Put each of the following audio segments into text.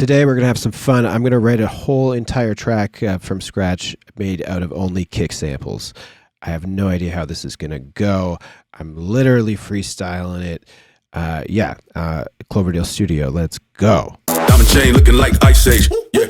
Today we're going to have some fun. I'm going to write a whole entire track from scratch made out of only kick samples. I have no idea how this is going to go. I'm literally freestyling it. Cloverdale Studio, let's go. Diamond chain looking like Ice Age. Yeah.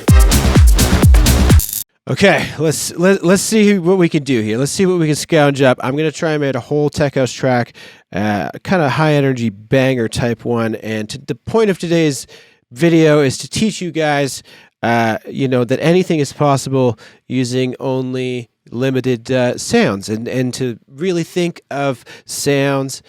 Okay, let's see what we can do here. Let's see what we can scrounge up. I'm going to try and make a whole tech house track, kind of high energy banger type one. And the point of today's video is to teach you guys, that anything is possible using only limited sounds, and to really think of sounds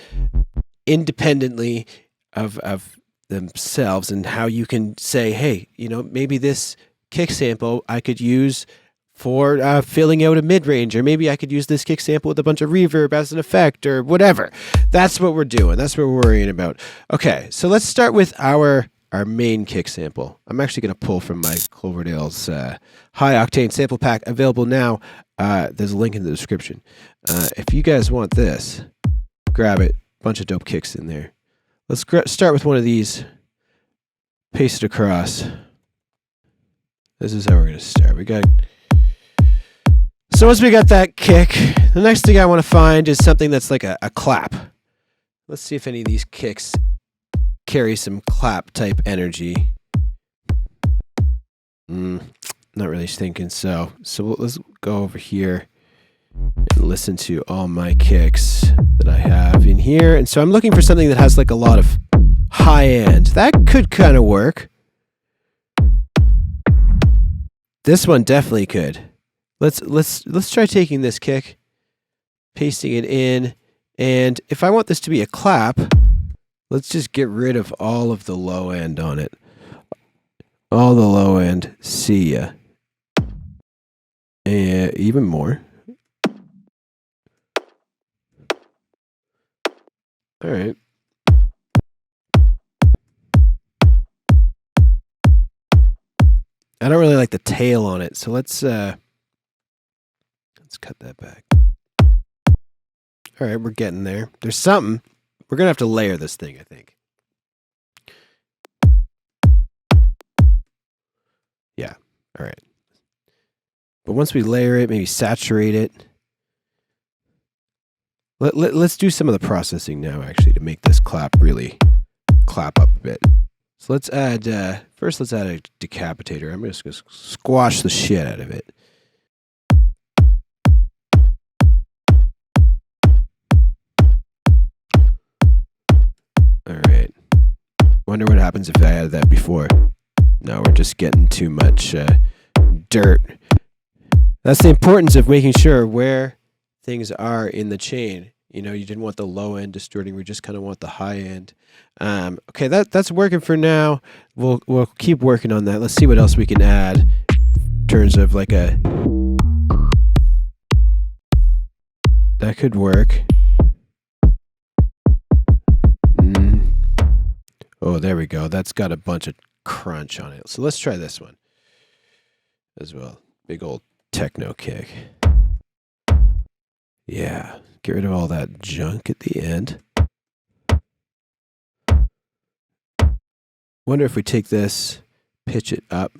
independently of themselves, and how you can say, hey, maybe this kick sample I could use for filling out a mid-range, or maybe I could use this kick sample with a bunch of reverb as an effect, or whatever. That's what we're doing. That's what we're worrying about. Okay, so let's start with our main kick sample. I'm actually going to pull from my Cloverdale's high octane sample pack, available now. There's a link in the description. If you guys want this, grab it. Bunch of dope kicks in there. Let's start with one of these. Paste it across. This is how we're going to start. So once we got that kick, the next thing I want to find is something that's like a clap. Let's see if any of these kicks carry some clap type energy. Not really thinking so. So let's go over here and listen to all my kicks that I have in here. And so I'm looking for something that has like a lot of high end. That could kind of work. This one definitely could. Let's try taking this kick, pasting it in, and if I want this to be a clap, let's just get rid of all of the low end on it. All the low end. See ya. And even more. All right. I don't really like the tail on it, so let's cut that back. All right, we're getting there. There's something. We're going to have to layer this thing, I think. Yeah, all right. But once we layer it, maybe saturate it. Let's do some of the processing now, actually, to make this clap really clap up a bit. So let's add, first let's add a decapitator. I'm just going to squash the shit out of it. All right. Wonder what happens if I added that before. No, we're just getting too much dirt. That's the importance of making sure where things are in the chain. You didn't want the low end distorting. We just kind of want the high end. Okay, that's working for now. We'll keep working on that. Let's see what else we can add in terms of like that could work. Oh, there we go. That's got a bunch of crunch on it. So let's try this one as well. Big old techno kick. Yeah. Get rid of all that junk at the end. Wonder if we take this, pitch it up.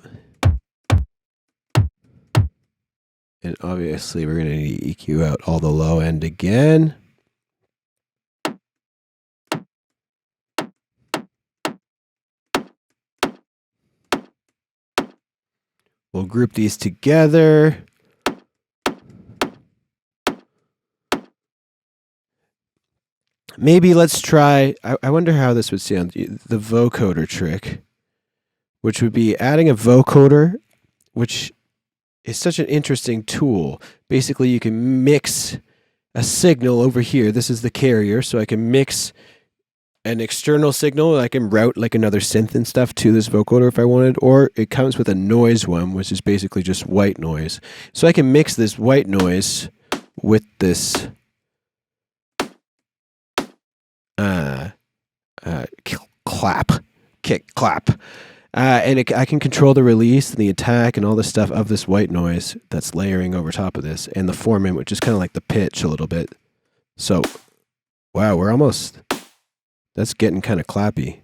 And obviously we're going to need to EQ out all the low end again. We'll group these together. Maybe let's try, I wonder how this would sound, the vocoder trick, which would be adding a vocoder, which is such an interesting tool. Basically, you can mix a signal over here. This is the carrier, so I can mix an external signal. I can route like another synth and stuff to this vocoder if I wanted, or it comes with a noise one, which is basically just white noise. So I can mix this white noise with this kick clap. And I can control the release and the attack and all this stuff of this white noise that's layering over top of this, and the formant, which is kind of like the pitch a little bit. So, wow, that's getting kind of clappy.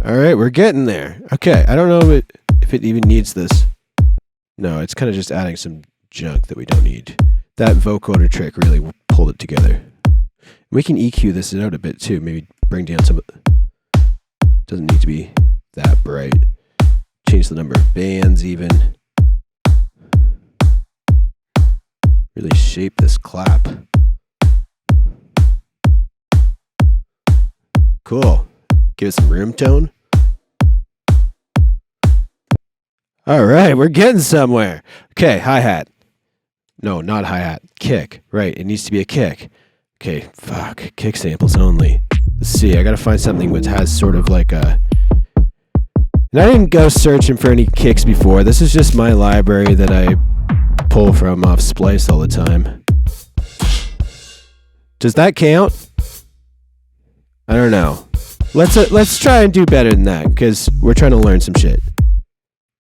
All right, we're getting there. Okay, I don't know if it even needs this. No, it's kind of just adding some junk that we don't need. That vocoder trick really pulled it together. We can EQ this out a bit too. Maybe bring down some. Doesn't need to be that bright. Change the number of bands even. Really shape this clap. Cool. Give it some room tone. All right, we're getting somewhere. Okay, hi-hat. No, not hi-hat. Kick. Right, it needs to be a kick. Okay, fuck. Kick samples only. Let's see, I gotta find something which has sort of like a... And I didn't go searching for any kicks before. This is just my library that I pull from off Splice all the time. Does that count? I don't know. Let's try and do better than that, because we're trying to learn some shit.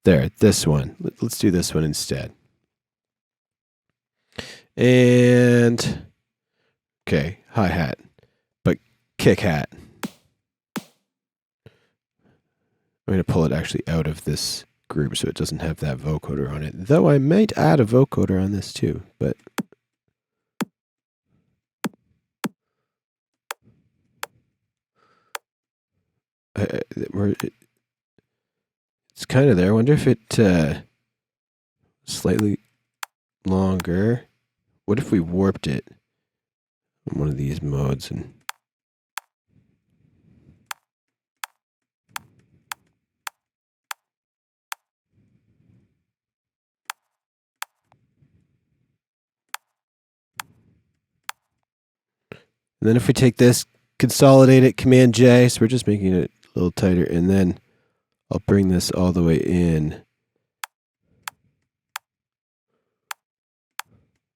There, this one. Let's do this one instead. And okay, hi-hat, but kick hat. I'm going to pull it actually out of this group so it doesn't have that vocoder on it. Though I might add a vocoder on this too, but it's kind of there. I wonder if it slightly longer. What if we warped it in one of these modes and then if we take this, consolidate it, Command J, so we're just making it a little tighter, and then I'll bring this all the way in.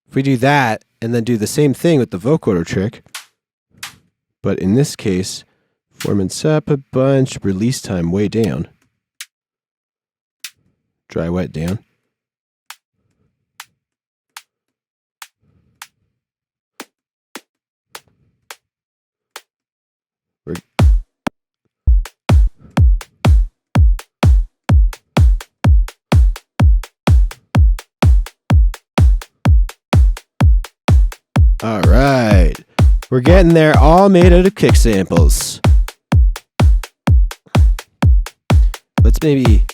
If we do that, and then do the same thing with the vocoder trick, but in this case, performance up a bunch, release time way down, dry wet down. All right, we're getting there, all made out of kick samples. Let's maybe,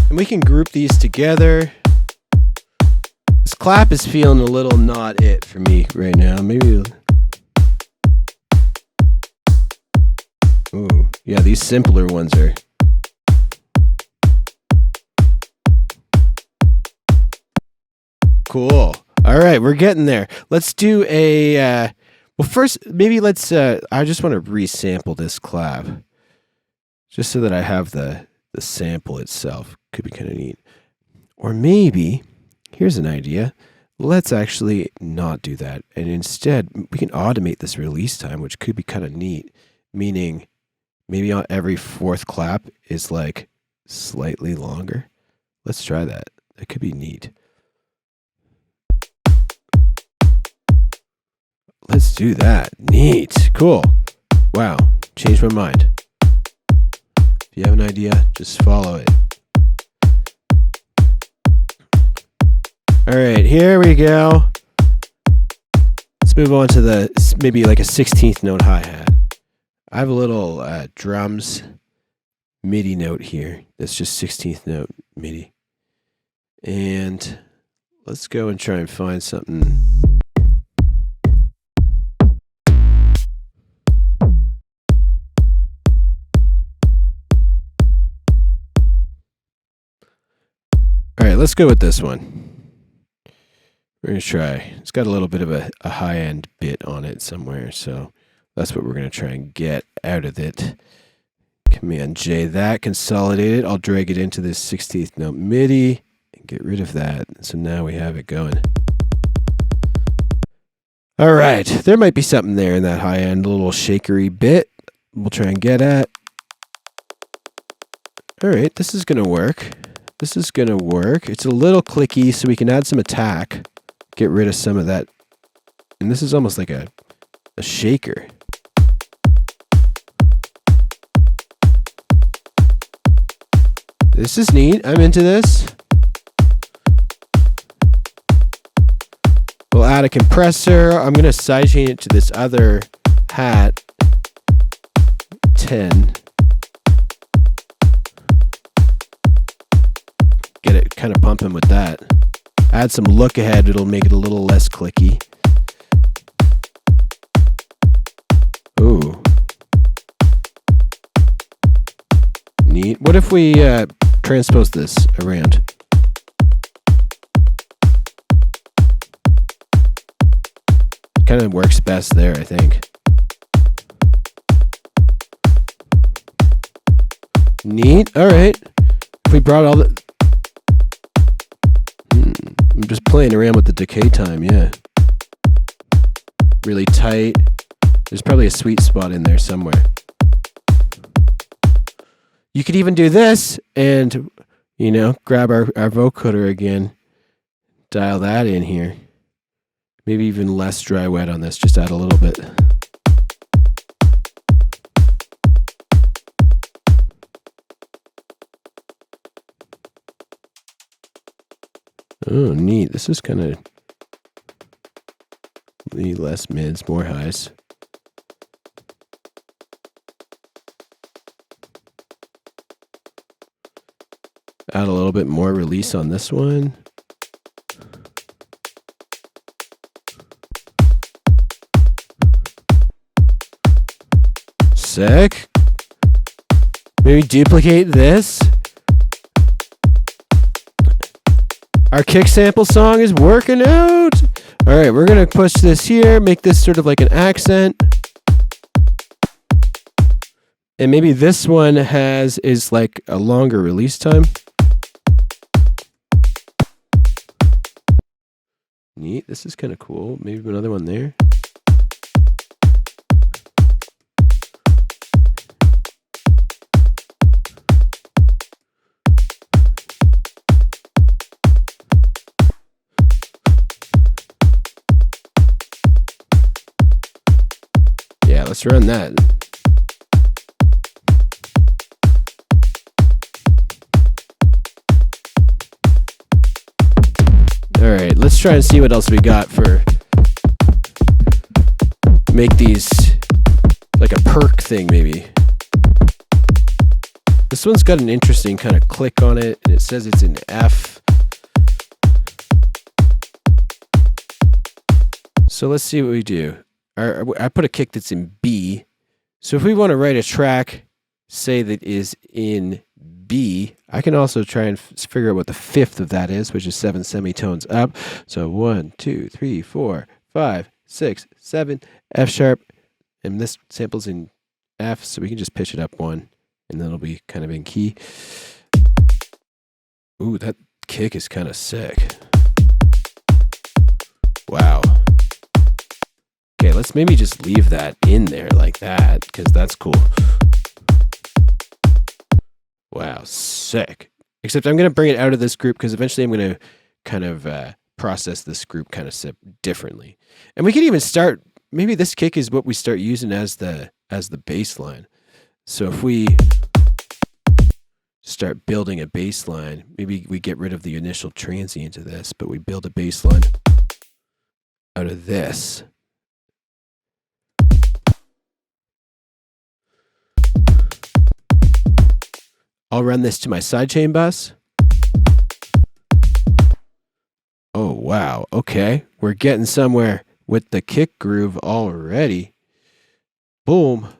and we can group these together. This clap is feeling a little not it for me right now. Maybe, ooh, yeah, these simpler ones are. Cool. All right, we're getting there. Let's do a, well, first, maybe let's, I just want to resample this clap. Just so that I have the sample itself. Could be kind of neat. Or maybe, here's an idea. Let's actually not do that. And instead, we can automate this release time, which could be kind of neat. Meaning, maybe on every fourth clap is like slightly longer. Let's try that. That could be neat. Let's do that. Neat. Cool. Wow. Changed my mind. If you have an idea, just follow it. All right, here we go. Let's move on to the, maybe like a 16th note hi-hat. I have a little drums MIDI note here. That's just 16th note MIDI. And let's go and try and find something. All right, let's go with this one. We're going to try. It's got a little bit of a high-end bit on it somewhere, so that's what we're going to try and get out of it. Command J that, consolidate it. I'll drag it into this 16th note MIDI and get rid of that. So now we have it going. All right, there might be something there in that high-end little shakery bit. We'll try and get at. All right, this is going to work. This is going to work. It's a little clicky, so we can add some attack. Get rid of some of that. And this is almost like a shaker. This is neat. I'm into this. We'll add a compressor. I'm going to sidechain it to this other hat. 10. Get it kind of pumping with that. Add some look ahead. It'll make it a little less clicky. Ooh. Neat. What if we transpose this around? Kind of works best there, I think. Neat. All right. If we brought all the... I'm just playing around with the decay time, yeah. Really tight. There's probably a sweet spot in there somewhere. You could even do this and, you know, grab our vocoder again. Dial that in here. Maybe even less dry wet on this. Just add a little bit. Oh, neat. This is kind of less mids, more highs. Add a little bit more release on this one. Sick. Maybe duplicate this. Our kick sample song is working out. All right, we're going to push this here, make this sort of like an accent. And maybe this one is like a longer release time. Neat, this is kind of cool. Maybe another one there. Let's run that. All right, let's try and see what else we got for make these like a perk thing maybe. This one's got an interesting kind of click on it and it says it's in F. So let's see what we do. I put a kick that's in B. So if we want to write a track, say that is in B, I can also try and figure out what the fifth of that is, which is 7 semitones up. So 1, 2, 3, 4, 5, 6, 7, F sharp. And this sample's in F, so we can just pitch it up 1, and then it'll be kind of in key. Ooh, that kick is kind of sick. Wow. Okay, let's maybe just leave that in there like that, because that's cool. Wow, sick. Except I'm going to bring it out of this group, because eventually I'm going to kind of process this group kind of differently. And we can even start, maybe this kick is what we start using as the bass line. So if we start building a bass line, maybe we get rid of the initial transient of this, but we build a bass line out of this. I'll run this to my sidechain bus. Oh, wow. Okay. We're getting somewhere with the kick groove already. Boom.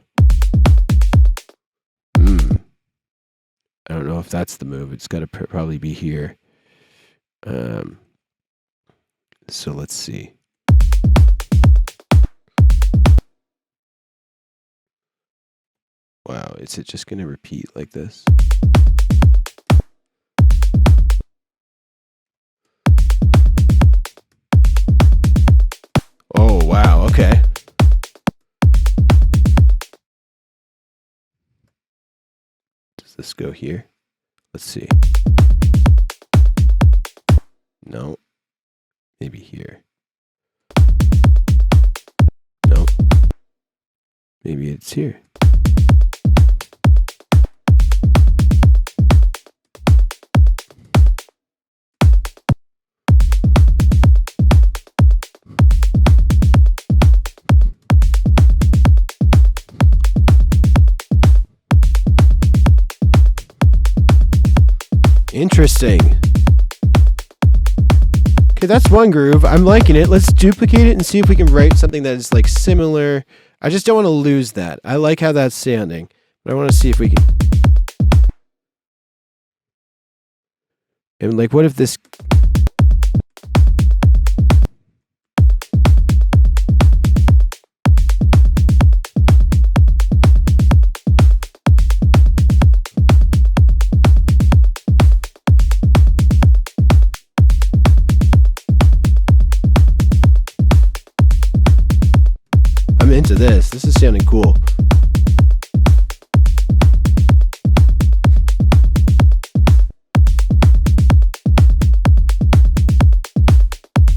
I don't know if that's the move. It's got to probably be here. So let's see. Wow, is it just going to repeat like this? Oh, wow, okay. Does this go here? Let's see. No. Maybe here. No. Maybe it's here. Interesting. Okay, that's one groove. I'm liking it. Let's duplicate it and see if we can write something that is like similar. I just don't want to lose that. I like how that's sounding, but I want to see if we can. And like, what if this? I'm into this. This is sounding cool.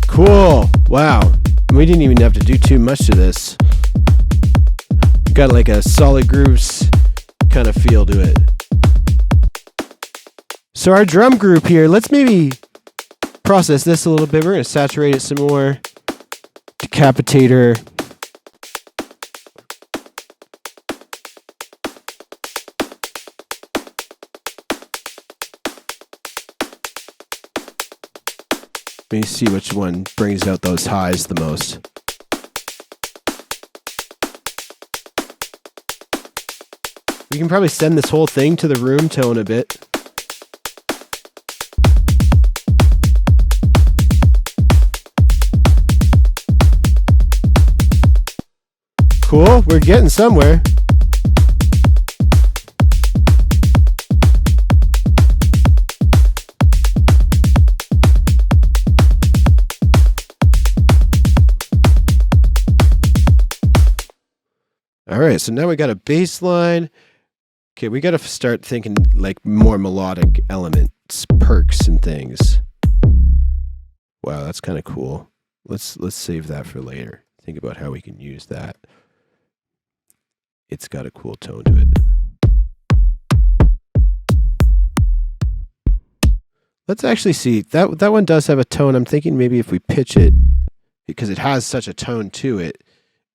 Cool. Wow. We didn't even have to do too much to this. Got like a solid grooves kind of feel to it. So our drum group here, let's maybe process this a little bit. We're going to saturate it some more. Decapitator. Let me see which one brings out those highs the most. We can probably send this whole thing to the room tone a bit. Cool, we're getting somewhere. All right, so now we got a bass line. Okay, we got to start thinking like more melodic elements, percs and things. Wow, that's kind of cool. Let's save that for later. Think about how we can use that. It's got a cool tone to it. Let's actually see. That one does have a tone. I'm thinking maybe if we pitch it, because it has such a tone to it,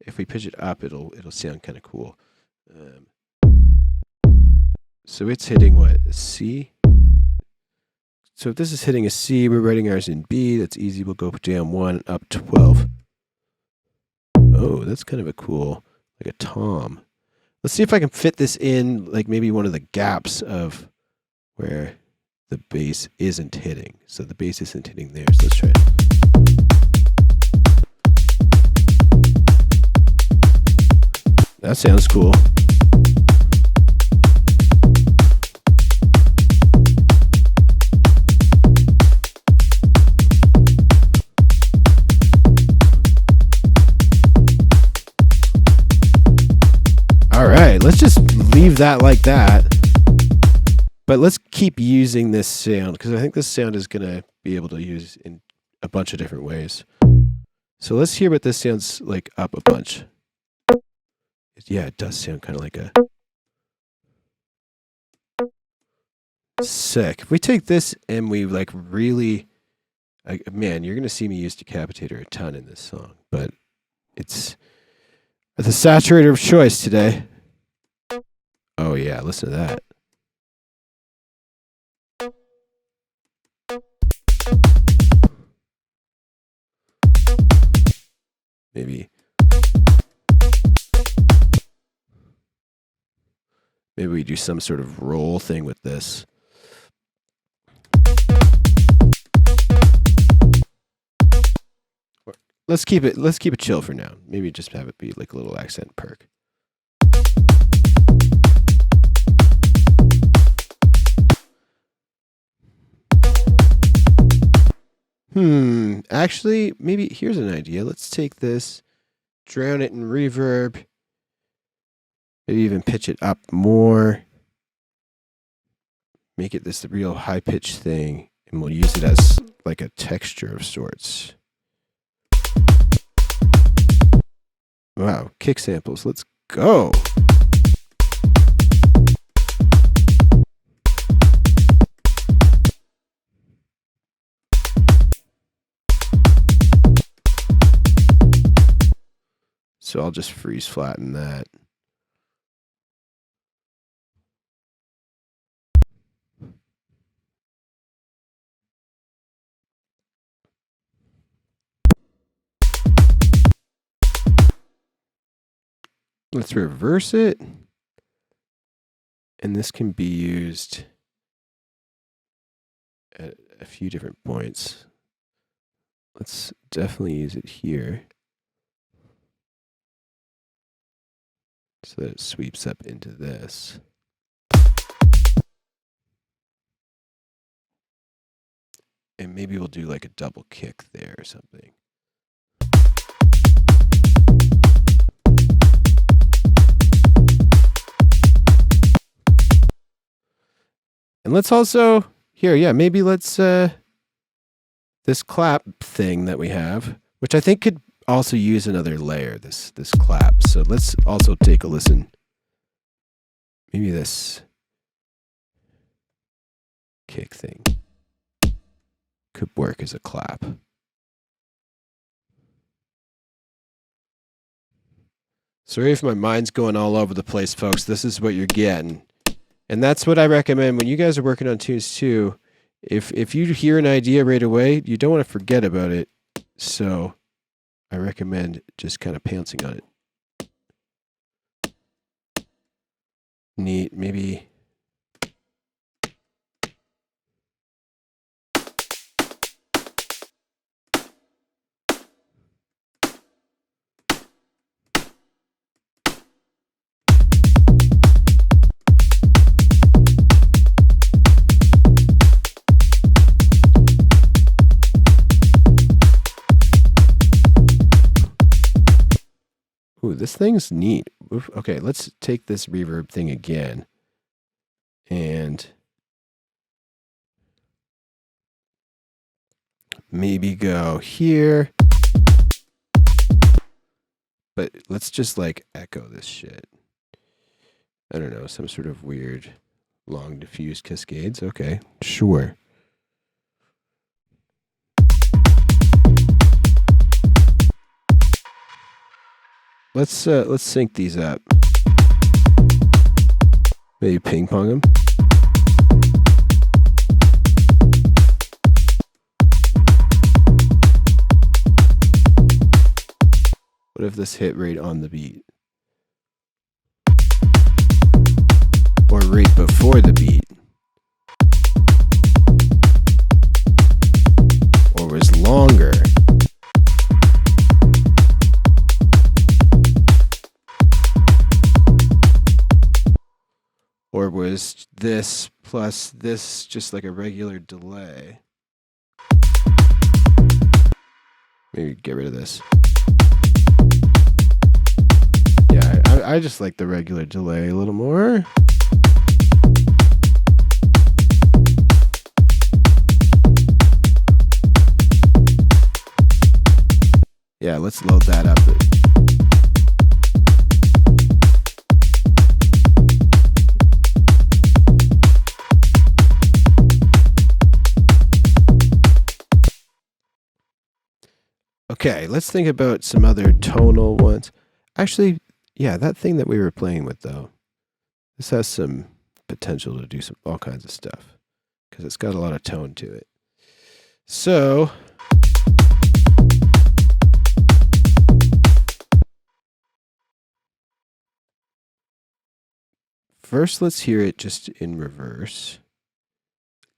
if we pitch it up, it'll sound kind of cool. So it's hitting what? A C? So if this is hitting a C, we're writing ours in B. That's easy. We'll go down 1, up 12. Oh, that's kind of a cool, like a tom. Let's see if I can fit this in, like maybe one of the gaps of where the bass isn't hitting. So the bass isn't hitting there. So let's try it. That sounds cool. All right, let's just leave that like that. But let's keep using this sound because I think this sound is going to be able to use in a bunch of different ways. So let's hear what this sounds like up a bunch. Yeah, it does sound kind of like a sick. If we take this and we like really, man, you're gonna see me use Decapitator a ton in this song, but it's the saturator of choice today. Oh yeah, listen to that. Maybe we do some sort of roll thing with this. Let's keep it chill for now. Maybe just have it be like a little accent perk. Actually, maybe here's an idea. Let's take this, drown it in reverb, maybe even pitch it up more. Make it this real high pitched thing, and we'll use it as like a texture of sorts. Wow, kick samples. Let's go. So I'll just freeze flatten that. Let's reverse it. And this can be used at a few different points. Let's definitely use it here so that it sweeps up into this. And maybe we'll do like a double kick there or something. And let's also, here, yeah, maybe let's, this clap thing that we have, which I think could also use another layer, this clap. So let's also take a listen. Maybe this kick thing could work as a clap. Sorry if my mind's going all over the place, folks. This is what you're getting. And that's what I recommend when you guys are working on tunes too. If you hear an idea right away, you don't want to forget about it. So I recommend just kind of pouncing on it. Neat, maybe. Ooh, this thing's neat. Okay, let's take this reverb thing again. And maybe go here. But let's just like echo this shit. I don't know, some sort of weird long diffuse cascades. Okay, sure. Let's sync these up. Maybe ping pong them. What if this hit right on the beat? Or right before the beat? Or was longer? Or was this plus this just like a regular delay? Maybe get rid of this. Yeah, I just like the regular delay a little more. Yeah, let's load that up. Okay, let's think about some other tonal ones. Actually, yeah, that thing that we were playing with, though, this has some potential to do all kinds of stuff because it's got a lot of tone to it. So, first, let's hear it just in reverse.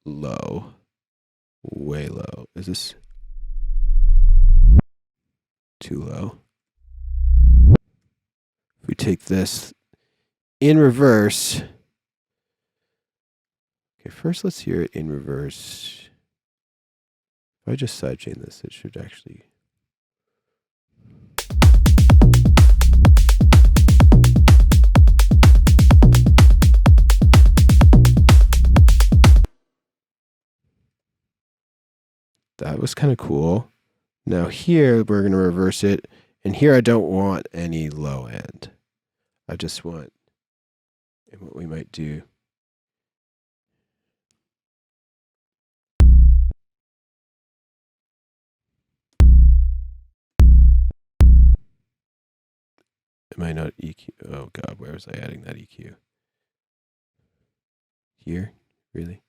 Low. Way low. Is this too low? If we take this in reverse. Okay, first let's hear it in reverse. If I just sidechain this, it should actually. That was kind of cool. Now here, we're going to reverse it. And here I don't want any low end. I just want, and what we might do. Am I not EQ? Oh God, where was I adding that EQ? Here? Really?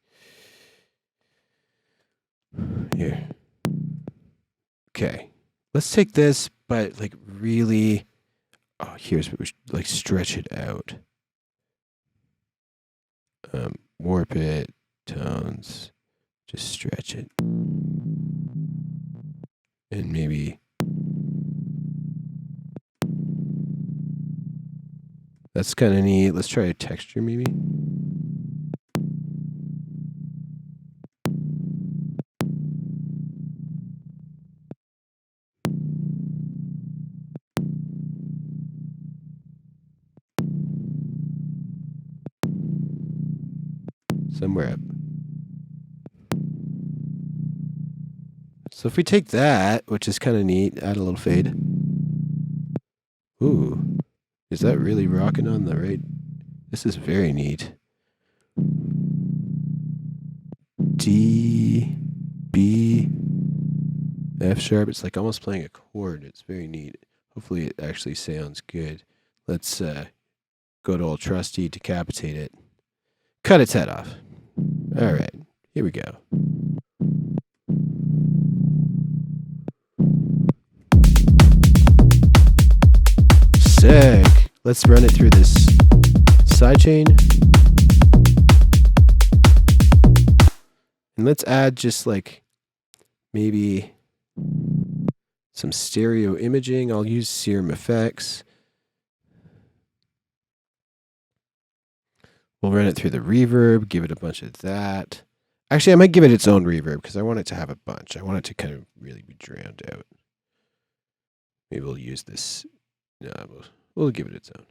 Here. Okay. Let's take this, but like really Oh, here's what we should, like, stretch it out. Warp it, tones, just stretch it. And maybe that's kind of neat. Let's try a texture maybe. Somewhere up. So if we take that, which is kind of neat, add a little fade. Ooh, is that really rocking on the right? This is very neat. D, B, F sharp. It's like almost playing a chord. It's very neat. Hopefully it actually sounds good. Let's go to old trusty, decapitate it. Cut its head off. All right, here we go. Sick. Let's run it through this sidechain. And let's add just like maybe some stereo imaging. I'll use Serum Effects. We'll run it through the reverb, give it a bunch of that. Actually, I might give it its own reverb because I want it to have a bunch. I want it to kind of really be drowned out. Maybe we'll use this. No, we'll give it its own.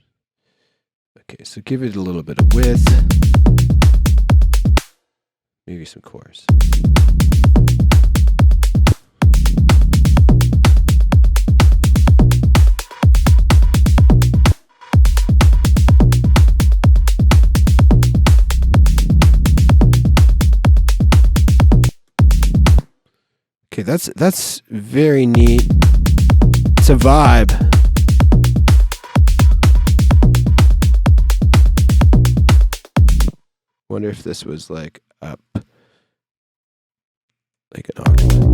Okay, so give it a little bit of width. Maybe some chorus. Okay, that's very neat. It's a vibe. Wonder if this was like up, like an octave.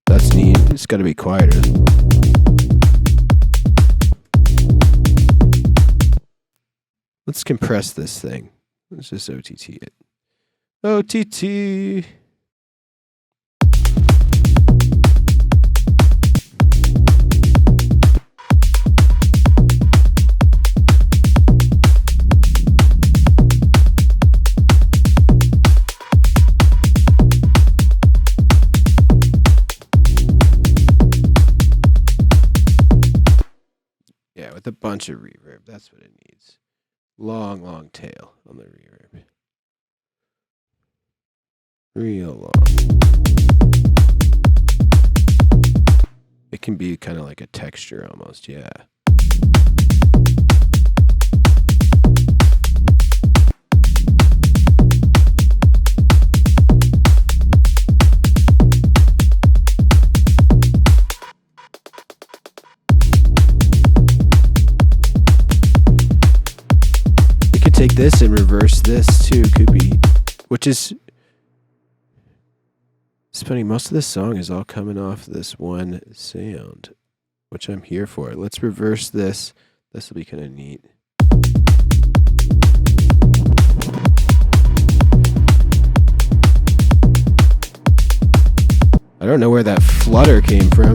That's neat. It's got to be quieter. Let's compress this thing. Let's just OTT it. OTT. Yeah, with a bunch of reverb. That's what it needs. Long tail on the reverb. Real long. It can be kind of like a texture almost, yeah. We could take this and reverse this too, could be, which is, it's funny, most of this song is all coming off this one sound, which I'm here for. Let's reverse this. This will be kind of neat. I don't know where that flutter came from.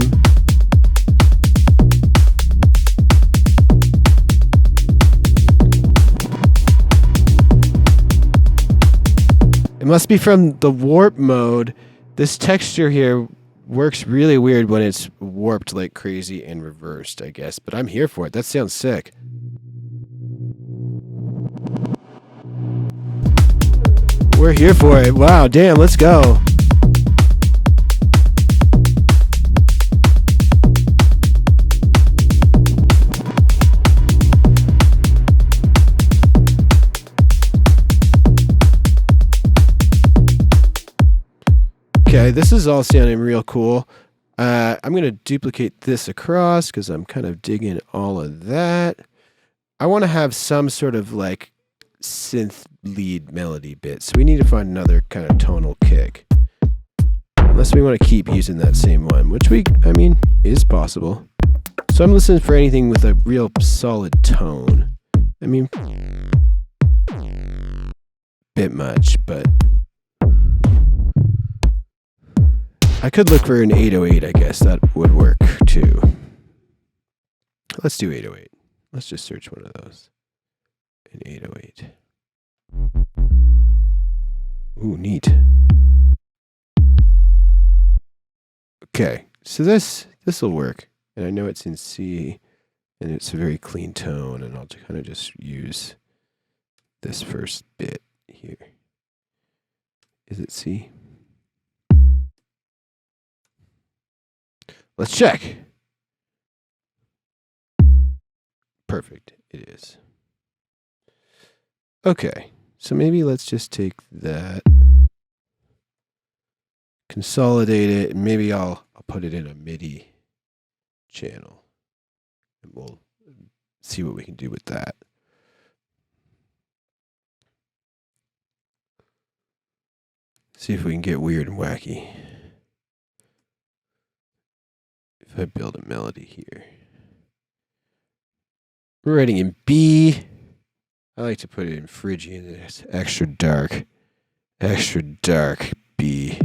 It must be from the warp mode. This texture here works really weird when it's warped like crazy and reversed, I guess. But I'm here for it. That sounds sick. We're here for it. Wow, damn, let's go. Okay, this is all sounding real cool. I'm going to duplicate this across because I'm kind of digging all of that. I want to have some sort of like synth lead melody bit. So we need to find another kind of tonal kick. Unless we want to keep using that same one, which I mean, is possible. So I'm listening for anything with a real solid tone. I mean, bit much, but I could look for an 808, I guess. That would work too. Let's do 808. Let's just search one of those. An 808. Ooh, neat. Okay, so this will work. And I know it's in C, and it's a very clean tone, and I'll kind of just use this first bit here. Is it C? Let's check. Perfect, it is. Okay, so maybe let's just take that, consolidate it, and maybe I'll put it in a MIDI channel, and we'll see what we can do with that. See if we can get weird and wacky. If I build a melody here. We're writing in B. I like to put it in Phrygian. It's extra dark. Extra dark B.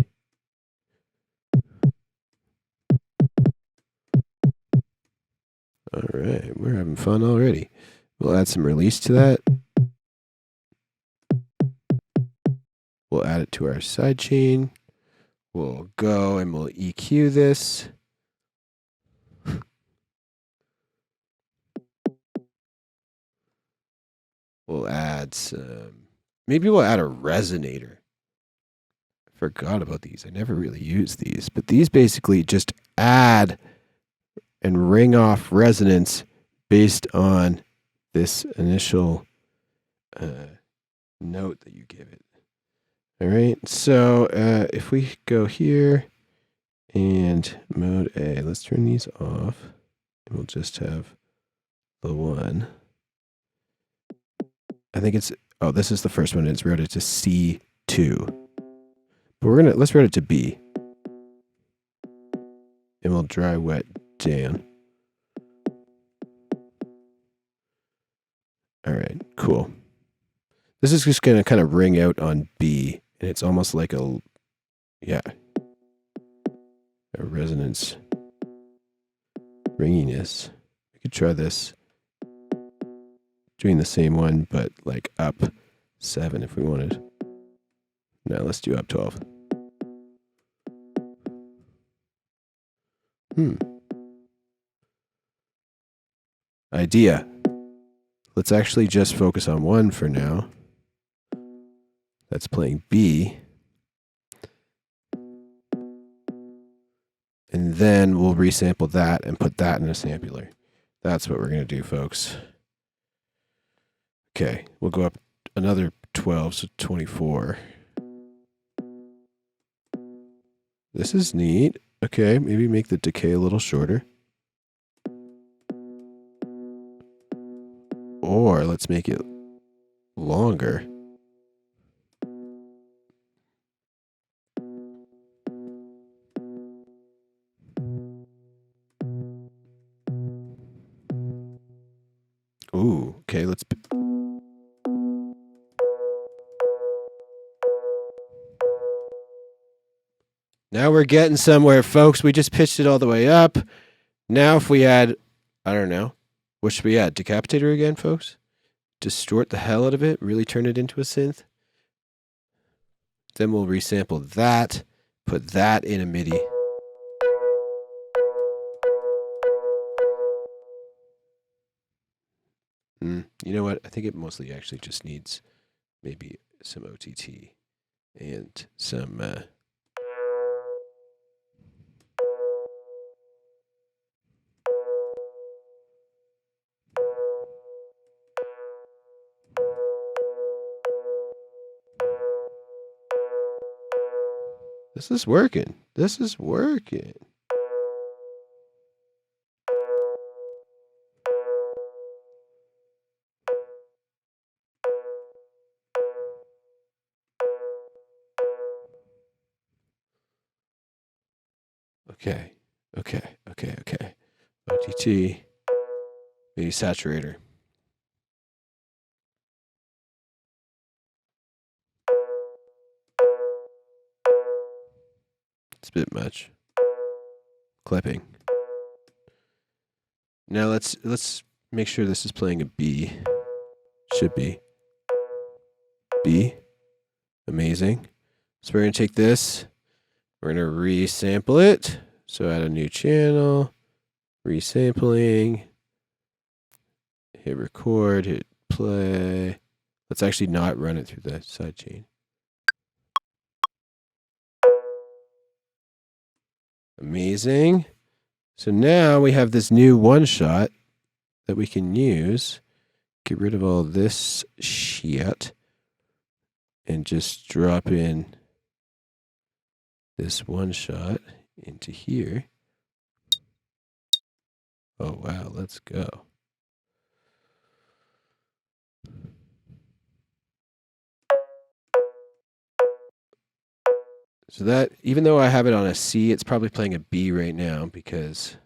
All right, we're having fun already. We'll add some release to that. We'll add it to our sidechain. We'll go and we'll EQ this. We'll add some, maybe we'll add a resonator. I forgot about these. I never really used these, but these basically just add and ring off resonance based on this initial note that you give it. All right, so if we go here and mode A, let's turn these off. And we'll just have the one. I think it's, oh, this is the first one. It's routed to C2. But let's route it to B. And we'll dry wet down. All right, cool. This is just going to kind of ring out on B. And it's almost like a resonance ringiness. We could try this. Doing the same one, but like up 7 if we wanted. Now let's do up 12. Idea. Let's actually just focus on one for now. That's playing B. And then we'll resample that and put that in a sampler. That's what we're going to do, folks. Okay, we'll go up another 12, so 24. This is neat. Okay, maybe make the decay a little shorter. Or let's make it longer. Ooh, okay, let's... Now we're getting somewhere, folks. We just pitched it all the way up. Now if we add, I don't know, what should we add? Decapitator again, folks? Distort the hell out of it, really turn it into a synth. Then we'll resample that, put that in a MIDI. You know what? I think it mostly actually just needs maybe some OTT and some... This is working. This is working. Okay. OTT. Maybe saturator. It's a bit much. Clipping. Now let's make sure this is playing a B. Should be. B. Amazing. So we're going to take this. We're going to resample it. So add a new channel. Resampling. Hit record. Hit play. Let's actually not run it through the sidechain. Amazing. So now we have this new one shot that we can use. Get rid of all this shit and just drop in this one shot into here. Oh, wow. Let's go. So that, even though I have it on a C, it's probably playing a B right now, because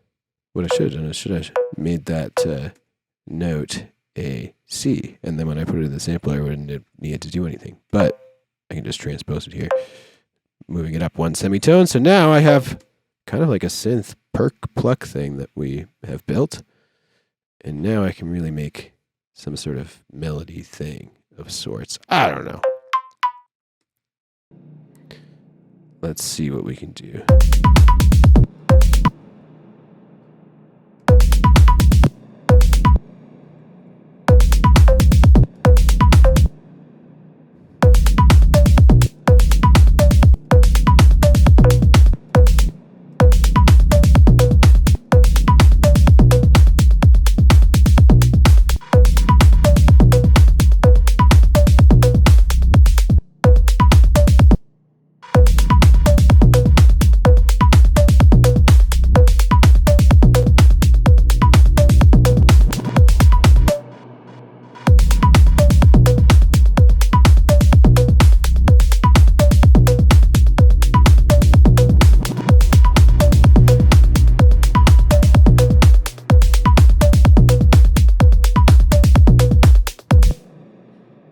what I should have done is should have made that note a C. And then when I put it in the sampler, I wouldn't need to do anything. But I can just transpose it here, moving it up one semitone. So now I have kind of like a synth perc pluck thing that we have built. And now I can really make some sort of melody thing of sorts. I don't know. Let's see what we can do.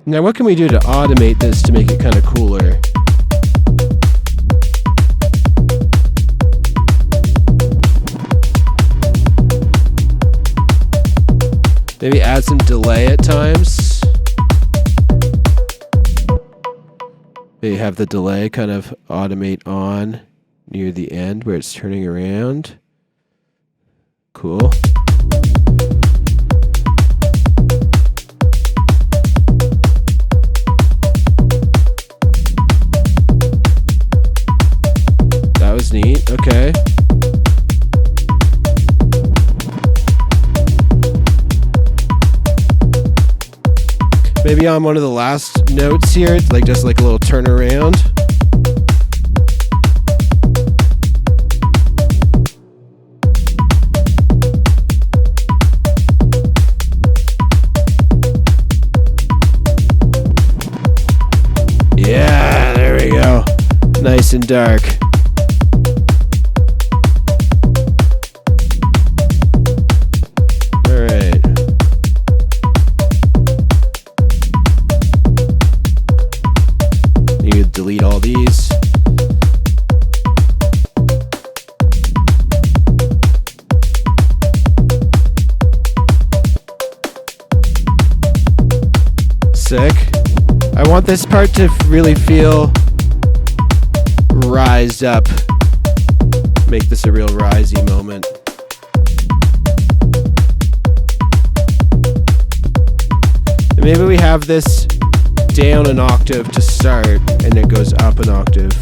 Now, what can we do to automate this to make it kind of cooler? Maybe add some delay at times. Maybe have the delay kind of automate on near the end where it's turning around. Cool. Neat. Okay. Maybe on one of the last notes here, it's like just like a little turnaround. Yeah, there we go. Nice and dark. Delete all these. Sick. I want this part to really feel rised up. Make this a real risey moment. And maybe we have this down an octave to start, and it goes up an octave.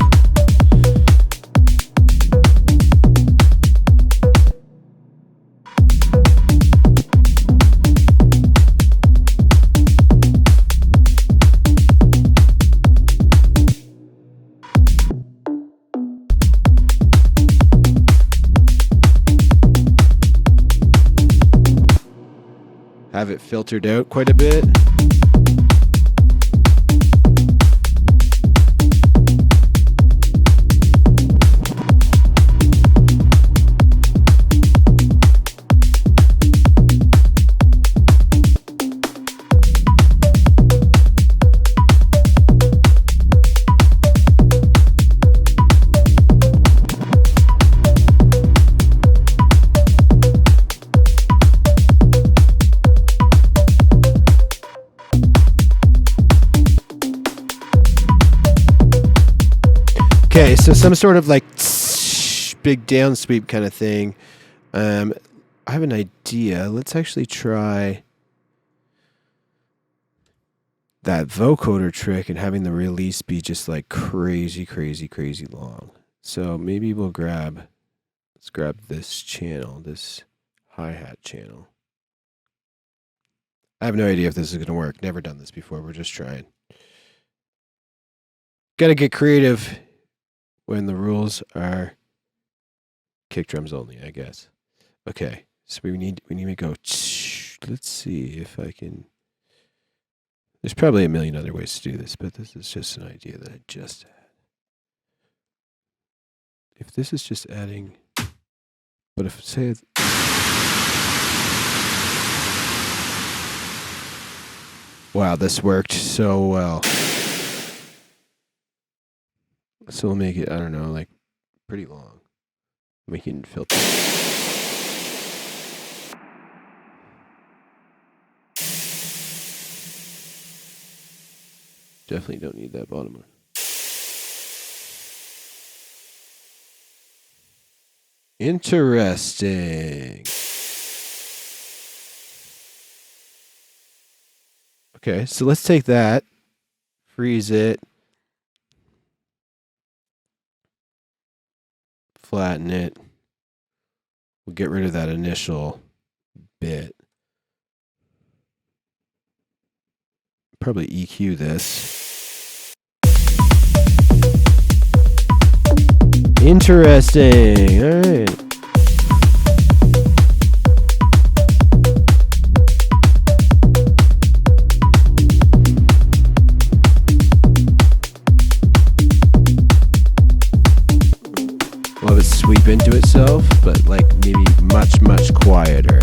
Have it filtered out quite a bit. Okay, so some sort of like big down sweep kind of thing. I have an idea. Let's actually try that vocoder trick and having the release be just like crazy, crazy, crazy long. So maybe let's grab this channel, this hi-hat channel. I have no idea if this is going to work. Never done this before. We're just trying. Got to get creative when the rules are kick drums only, I guess. Okay, so we need to go. Let's see if I can. There's probably a million other ways to do this, but this is just an idea that I just had. If this is just adding, but if say wow, this worked so well. So we'll make it, I don't know, like pretty long. We can filter. Definitely don't need that bottom one. Interesting. Okay, so let's take that, freeze it, flatten it. We'll get rid of that initial bit. Probably EQ this. Interesting. All right. Love it sweep into itself, but like maybe much, much quieter.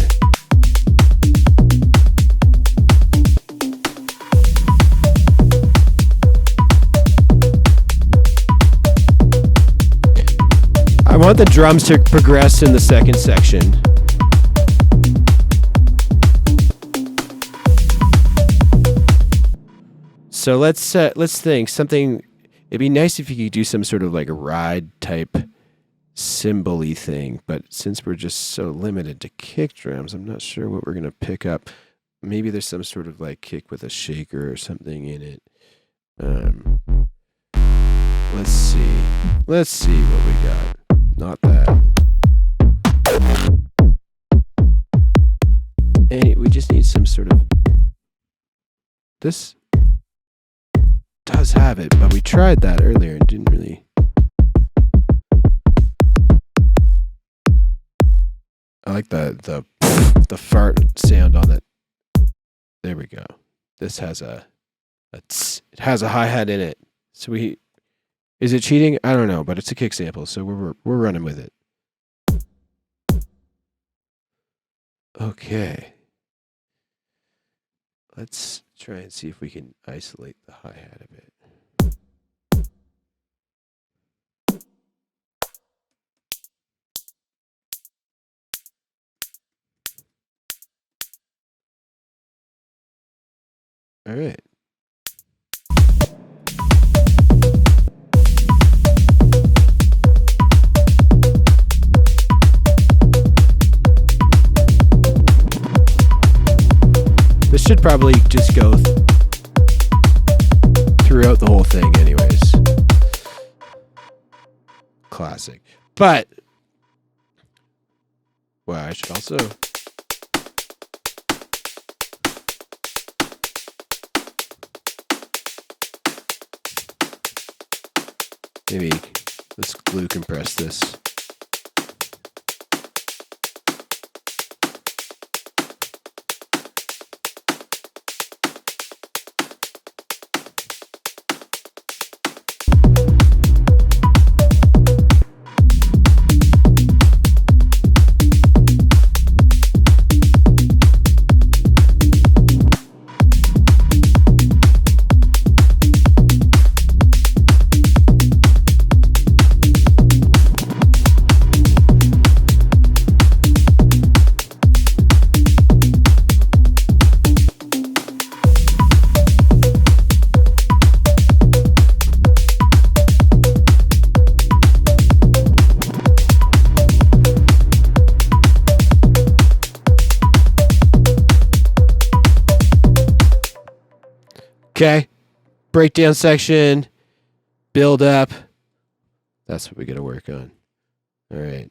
I want the drums to progress in the second section. So let's think something. It'd be nice if you could do some sort of like a ride type cymbal-y thing, but since we're just so limited to kick drums, I'm not sure what we're gonna pick up. Maybe there's some sort of like kick with a shaker or something in it. Let's see what we got. Not that. And we just need some sort of. This does have it, but we tried that earlier and didn't really. I like the fart sound on it. There we go. This has it has a hi-hat in it. So is it cheating? I don't know, but it's a kick sample, so we're running with it. Okay. Let's try and see if we can isolate the hi-hat a bit. All right. This should probably just go throughout the whole thing anyways. Classic. But, well, I should also... Maybe let's glue compress this. Okay. Breakdown section. Build up. That's what we got to work on. All right.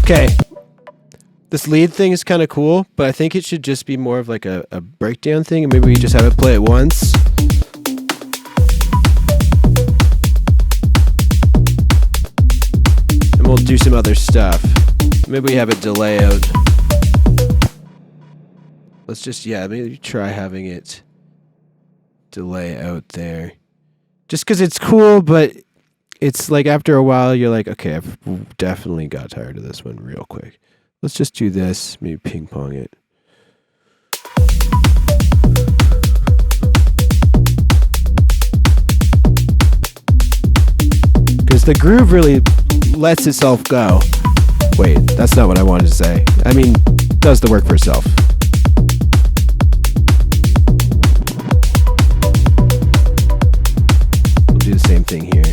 Okay. This lead thing is kind of cool, but I think it should just be more of like a breakdown thing, and maybe we just have it play it once. And we'll do some other stuff. Maybe we have it delay out. Let's just, maybe try having it delay out there. Just because it's cool, but it's like after a while, you're like, okay, I've definitely got tired of this one real quick. Let's just do this, maybe ping pong it. Because the groove really lets itself go. Wait, that's not what I wanted to say. I mean, does the work for itself. We'll do the same thing here.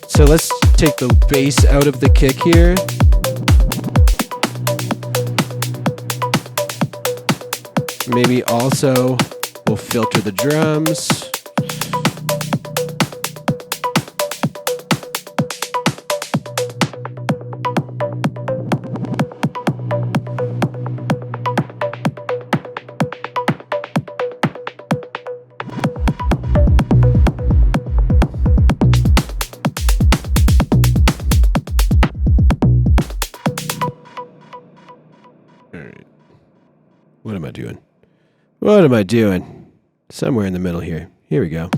So let's take the bass out of the kick here. Maybe also we'll filter the drums. What am I doing? What am I doing? Somewhere in the middle here. Here we go.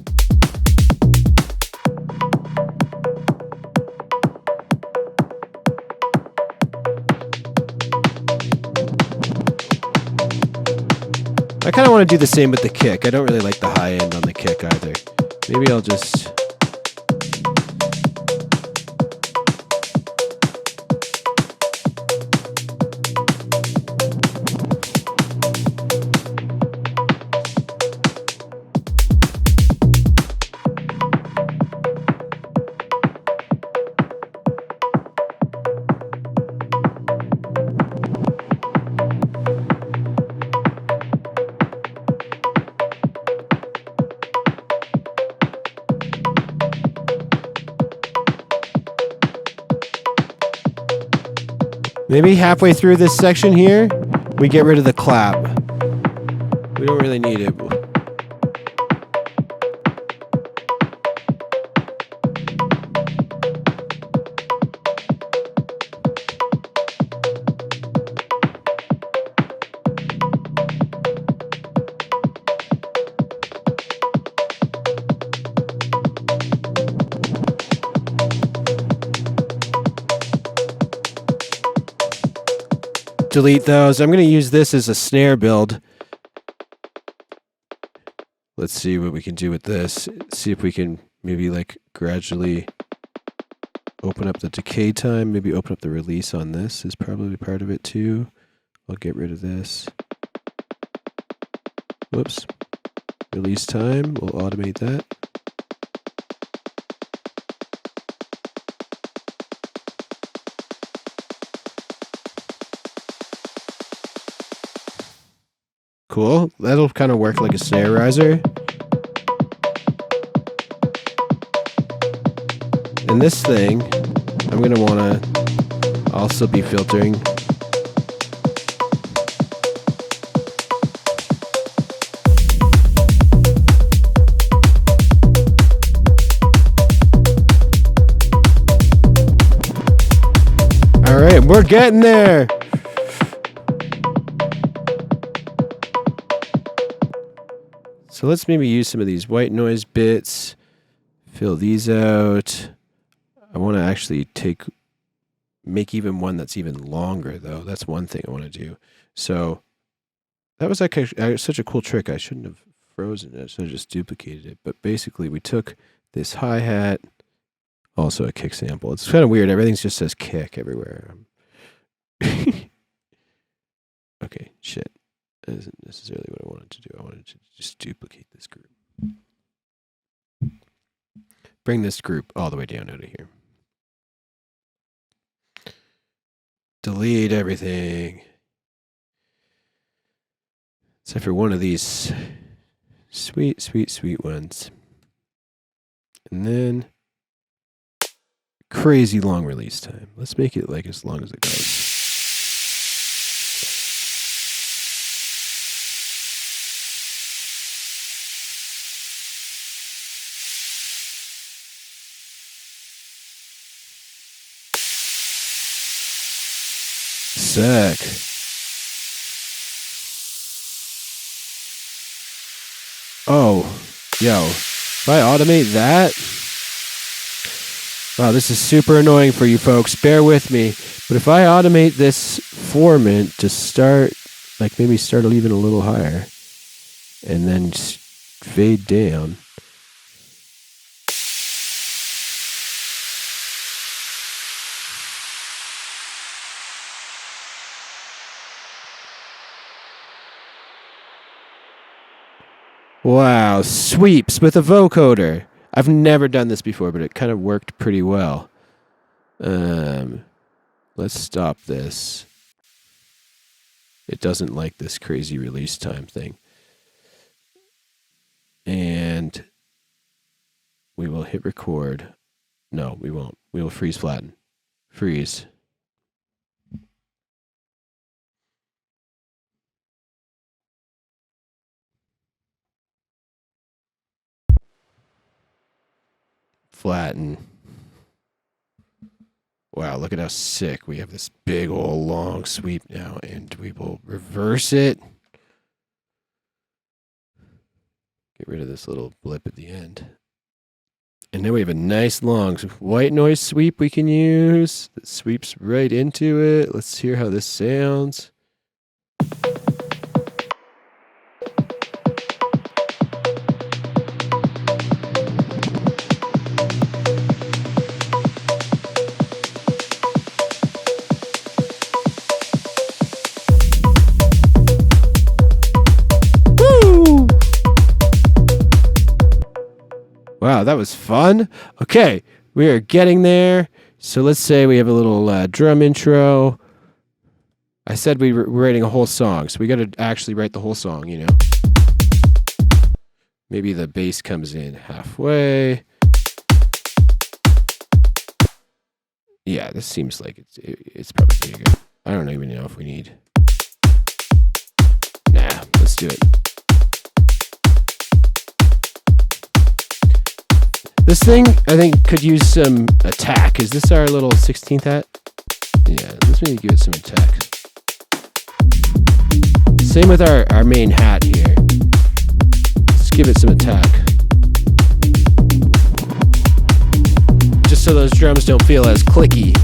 I kind of want to do the same with the kick. I don't really like the high end on the kick either. Maybe I'll just... Maybe halfway through this section here, we get rid of the clap. We don't really need it. Delete those. I'm going to use this as a snare build. Let's see what we can do with this. See if we can maybe like gradually open up the decay time. Maybe open up the release on this is probably part of it too. I'll get rid of this. Whoops. Release time. We'll automate that. Cool. That'll kind of work like a snare riser. And this thing, I'm going to want to also be filtering. All right, we're getting there. So let's maybe use some of these white noise bits, fill these out. I want to actually make even one that's even longer, though. That's one thing I want to do. So that was like such a cool trick. I shouldn't have frozen it. I should have just duplicated it. But basically, we took this hi-hat, also a kick sample. It's kind of weird. Everything just says kick everywhere. Okay, shit. That isn't necessarily what I wanted to do. I wanted to just duplicate this group. Bring this group all the way down out of here. Delete everything. Except for one of these sweet, sweet, sweet ones. And then crazy long release time. Let's make it like as long as it goes. Sick. Oh, yo, if I automate that, wow, this is super annoying for you folks. Bear with me. But if I automate this formant to start, like maybe start even a little higher, and then just fade down. Wow, sweeps with a vocoder. I've never done this before, but it kind of worked pretty well. Let's stop this. It doesn't like this crazy release time thing. And we will hit record. No, we won't. We will freeze flatten. Freeze. Flatten. Wow, look at how sick. We have this big old long sweep now, and we will reverse it. Get rid of this little blip at the end. And now we have a nice long white noise sweep we can use that sweeps right into it. Let's hear how this sounds. Wow, that was fun. Okay, we are getting there. So let's say we have a little drum intro. I said we were writing a whole song, so we got to actually write the whole song, you know. Maybe the bass comes in halfway. Yeah, this seems like it's probably pretty good. I don't even know if we need. Nah, let's do it. This thing, I think, could use some attack. Is this our little 16th hat? Yeah, let's maybe give it some attack. Same with our main hat here. Let's give it some attack. Just so those drums don't feel as clicky.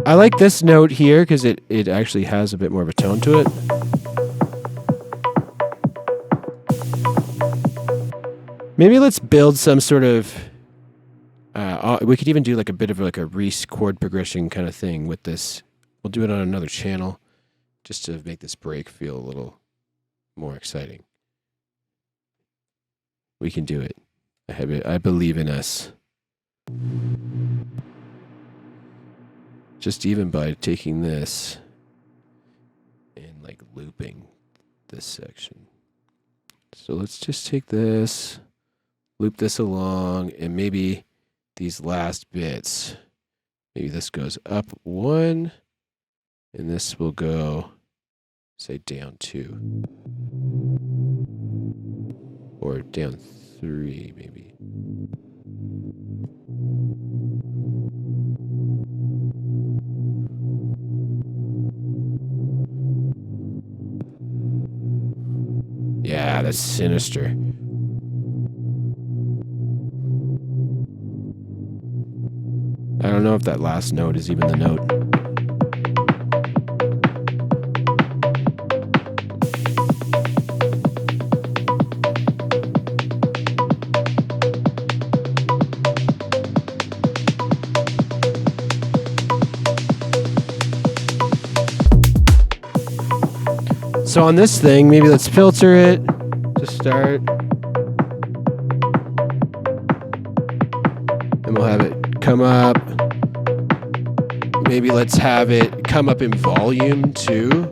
I like this note here because it actually has a bit more of a tone to it. Maybe let's build some sort of... we could even do like a bit of like a Reese chord progression kind of thing with this. We'll do it on another channel just to make this break feel a little more exciting. We can do it. I believe in us. Just even by taking this and like looping this section. So let's just take this, loop this along, and maybe these last bits Maybe this goes up 1, and this will go, say, down 2. Or down 3, maybe. Yeah, that's sinister. I don't know if that last note is even the note. So on this thing, maybe let's filter it to start. And we'll have it come up. Maybe let's have it come up in volume too.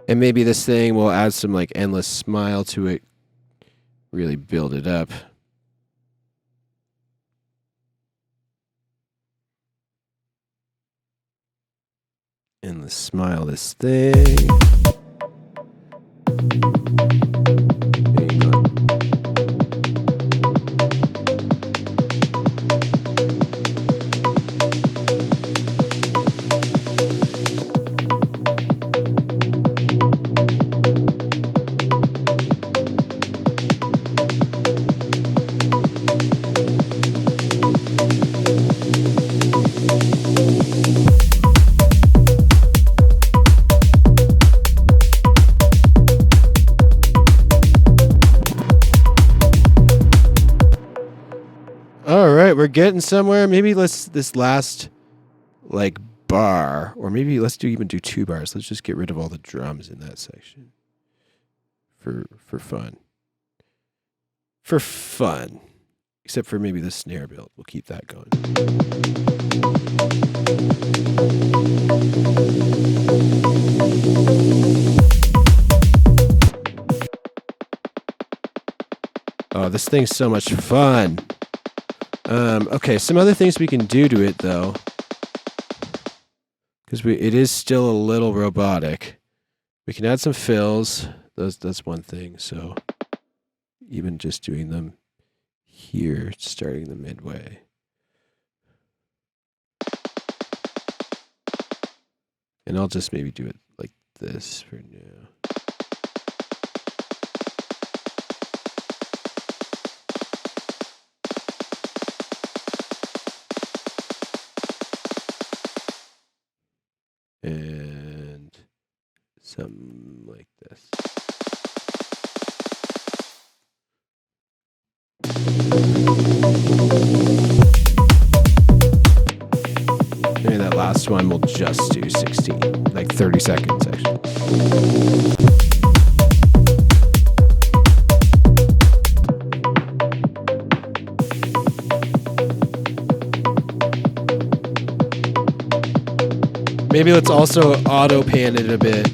And maybe this thing will add some like endless smile to it, really build it up. Endless smile this thing. Hang on. We're getting somewhere. Maybe this last like bar, or maybe let's even do 2 bars. Let's just get rid of all the drums in that section for fun. For fun, except for maybe the snare build. We'll keep that going. Oh, this thing's so much fun. Okay, some other things we can do to it though, because it is still a little robotic. We can add some fills. That's one thing. So even just doing them here, starting the midway. And I'll just maybe do it like this for now. And something like this. Maybe that last one we'll just do 16, like 30 seconds actually. Maybe let's also auto pan it a bit.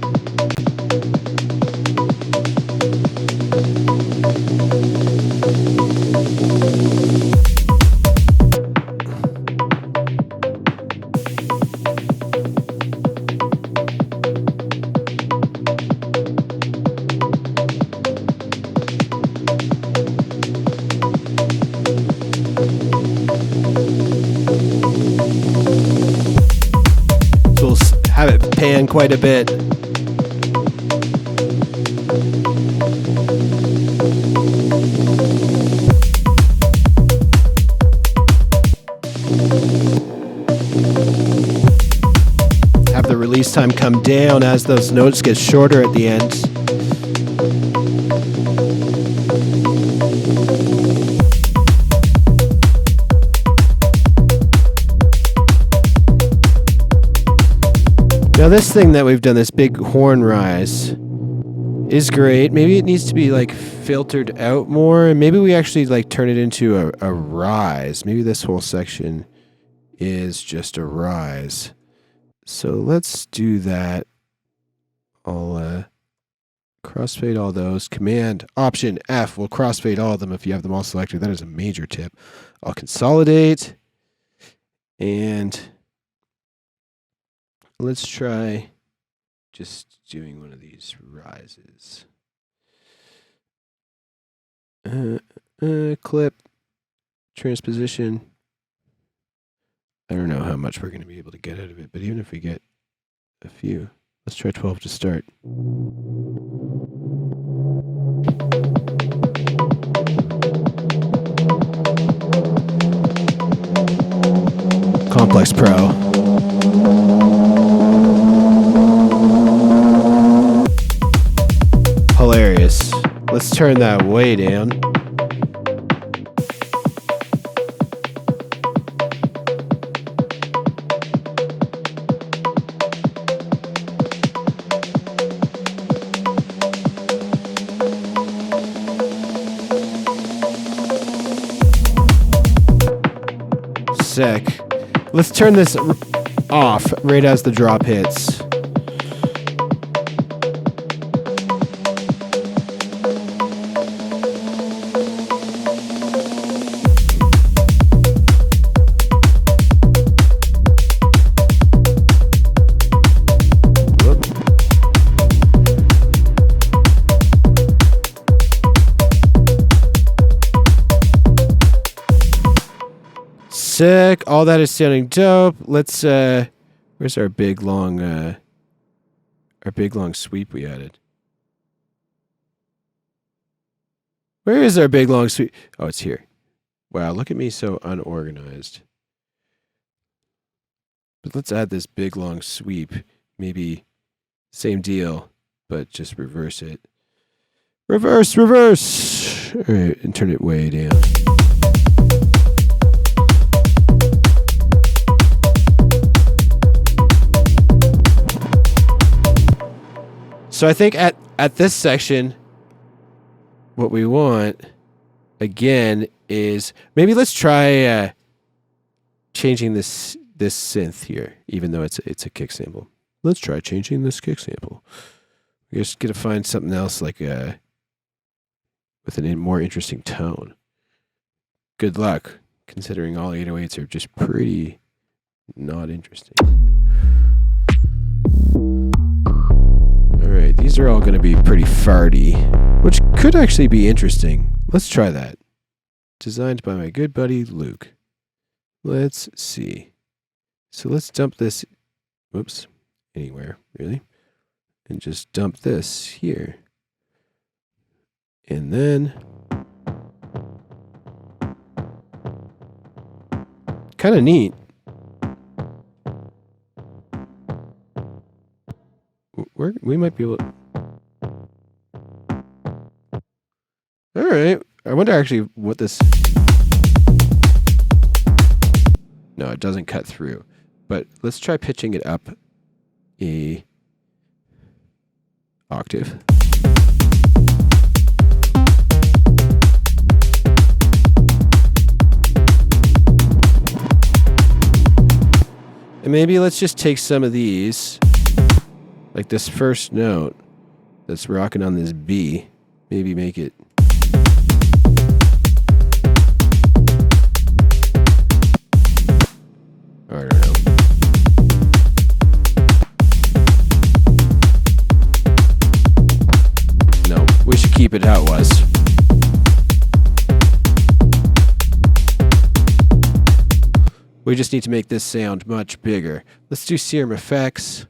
Have it pan quite a bit. Have the release time come down as those notes get shorter at the end. Now this thing that we've done, this big horn rise, is great. Maybe it needs to be like filtered out more, and maybe we actually like turn it into a rise. Maybe this whole section is just a rise. So let's do that. I'll crossfade all those. Command Option F will crossfade all of them if you have them all selected. That is a major tip. I'll consolidate, and let's try just doing one of these rises. Clip, transposition. I don't know how much we're going to be able to get out of it, but even if we get a few, let's try 12 to start. Complex Pro. Hilarious. Let's turn that way down. Sick. Let's turn this off right as the drop hits. Sick. All that is sounding dope. Let's where's our big long sweep we added? Where is our big long sweep? Oh, it's here. Wow, look at me so unorganized. But let's add this big long sweep. Maybe same deal, but just reverse it. Reverse. All right, and turn it way down. So I think at this section, what we want, again, is maybe let's try changing this synth here, even though it's a kick sample. Let's try changing this kick sample. We're just going to find something else like with a more interesting tone. Good luck, considering all 808s are just pretty not interesting. Alright, these are all going to be pretty farty, which could actually be interesting. Let's try that. Designed by my good buddy Luke. Let's see. So let's dump this, whoops, anywhere, really. And just dump this here. And then, kind of neat. We might be able to... Alright. I wonder actually what this... No, it doesn't cut through. But let's try pitching it up a octave. And maybe let's just take some of these, like this first note that's rocking on this B, maybe make it. I don't know. No, we should keep it how it was. We just need to make this sound much bigger. Let's do Serum Effects.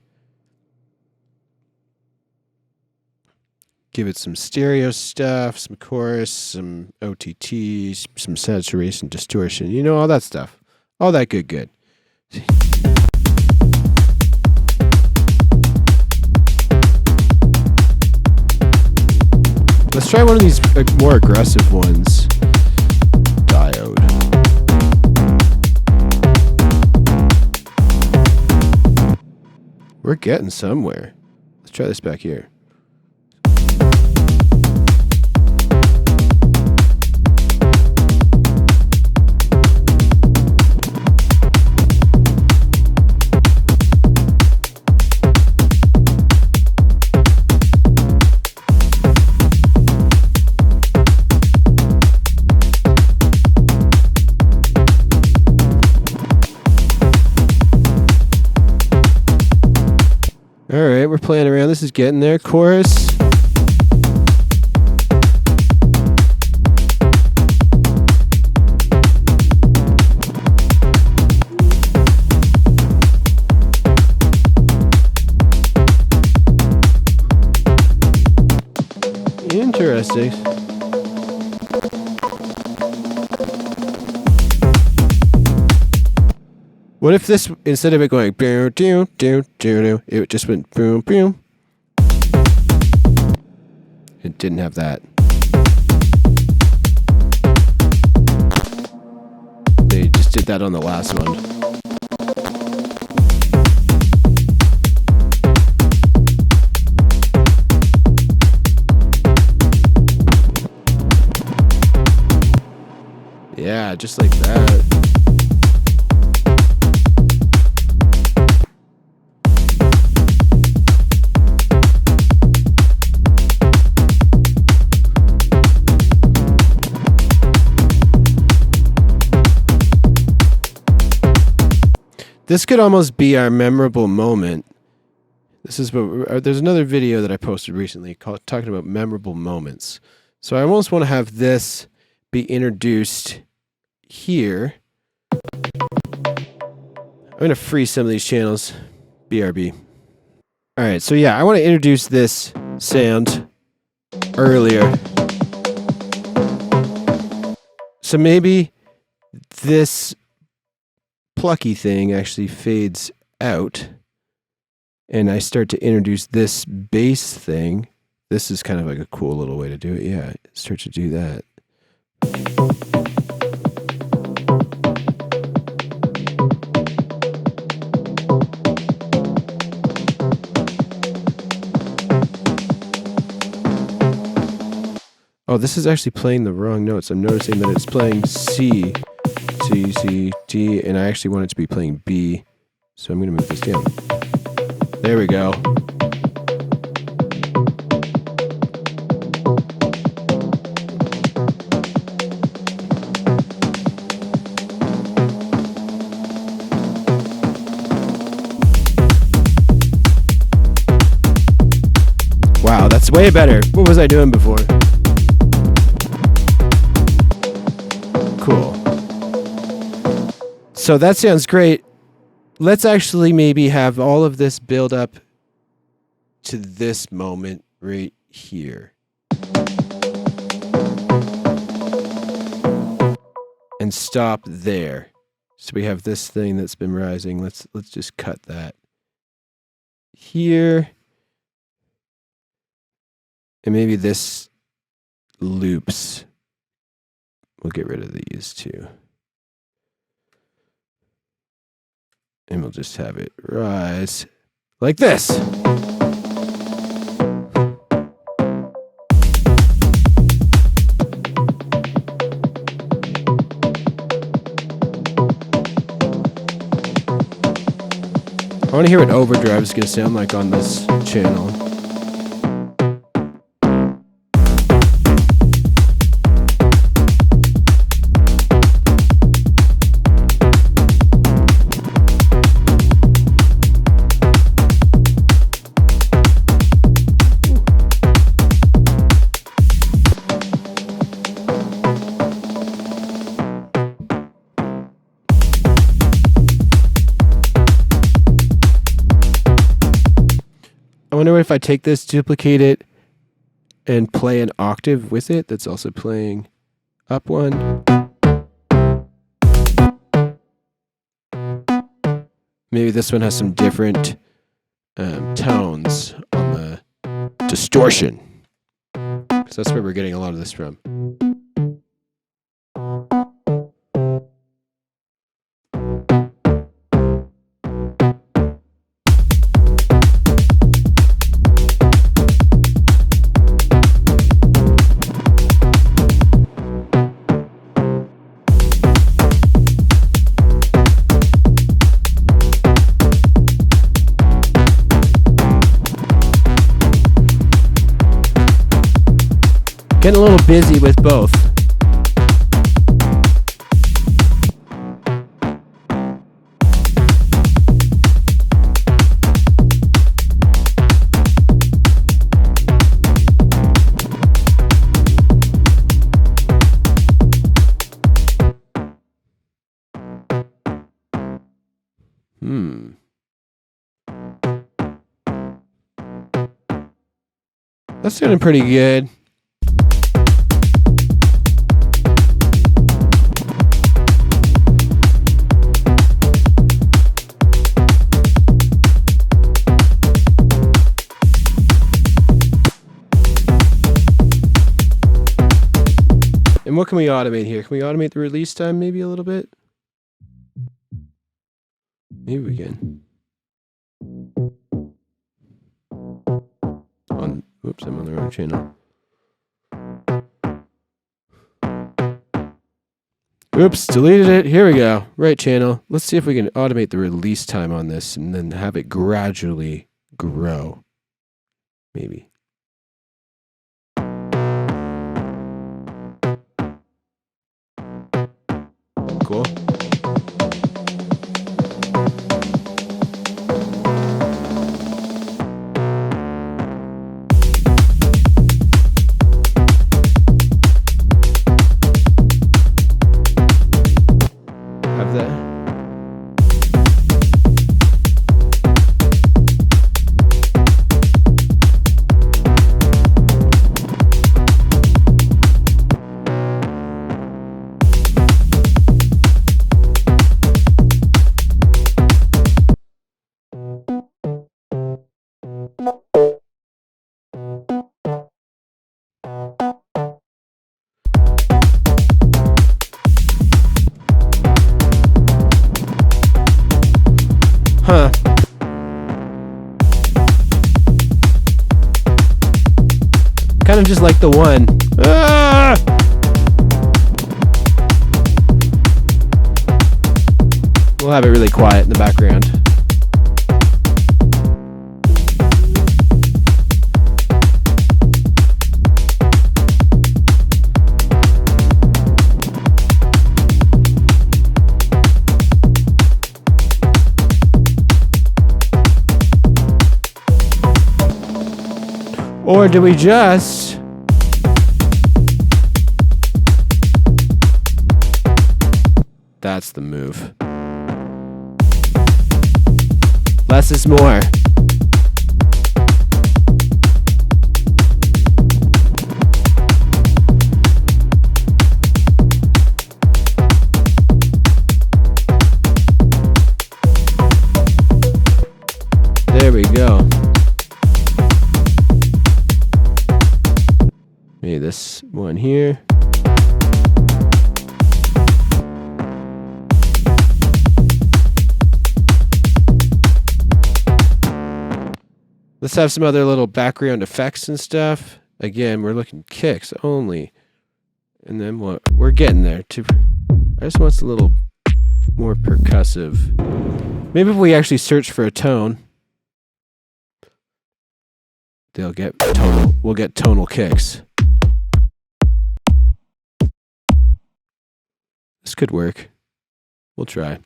Give it some stereo stuff, some chorus, some OTT, some saturation, distortion. You know, all that stuff. All that good. Let's try one of these more aggressive ones. Diode. We're getting somewhere. Let's try this back here. down. This is getting there. Chorus. Interesting. What if this, instead of it going boom, doom, doom, doom, it just went boom, boom? It didn't have that. They just did that on the last one. Yeah, just like that. This could almost be our memorable moment. This is what there's another video that I posted recently talking about memorable moments. So I almost want to have this be introduced here. I'm going to freeze some of these channels. BRB. All right, so yeah, I want to introduce this sound earlier. So maybe this plucky thing actually fades out and I start to introduce this bass thing. This is kind of like a cool little way to do it. Yeah, start to do that. Oh, this is actually playing the wrong notes. I'm noticing that it's playing C, C, C, D, and I actually want it to be playing B. So I'm going to move this down. There we go. Wow, that's way better. What was I doing before? Cool. So that sounds great. Let's actually maybe have all of this build up to this moment right here. And stop there. So we have this thing that's been rising. Let's just cut that here. And maybe this loops. We'll get rid of these too. And we'll just have it rise like this. I want to hear what overdrive is going to sound like on this channel. I wonder if I take this, duplicate it, and play an octave with it that's also playing up one. Maybe this one has some different tones on the distortion. Because that's where we're getting a lot of this from. Getting a little busy with both. That's sounding pretty good. And what can we automate here? Can we automate the release time maybe a little bit? Maybe we can. Oops, I'm on the wrong channel. Oops, deleted it. Here we go. Right channel. Let's see if we can automate the release time on this and then have it gradually grow. Maybe. Cool. Have that. Huh. Kind of just like the one. Ah! We'll have it really quiet in the background. Or do we just... That's the move. Less is more. There we go. Maybe this one here. Let's have some other little background effects and stuff. Again, we're looking kicks only. And then what? We're getting there too. I just want a little more percussive. Maybe if we actually search for a tone, they'll get tonal. We'll get tonal kicks. This could work. We'll try.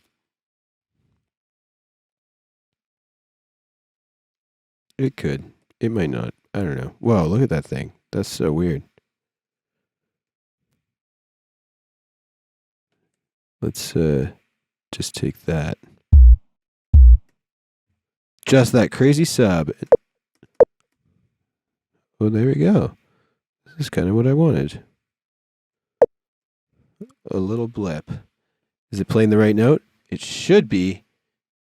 It could. It might not. I don't know. Whoa, look at that thing. That's so weird. Let's just take that. Just that crazy sub. Oh, there we go. This is kind of what I wanted. A little blip. Is it playing the right note? It should be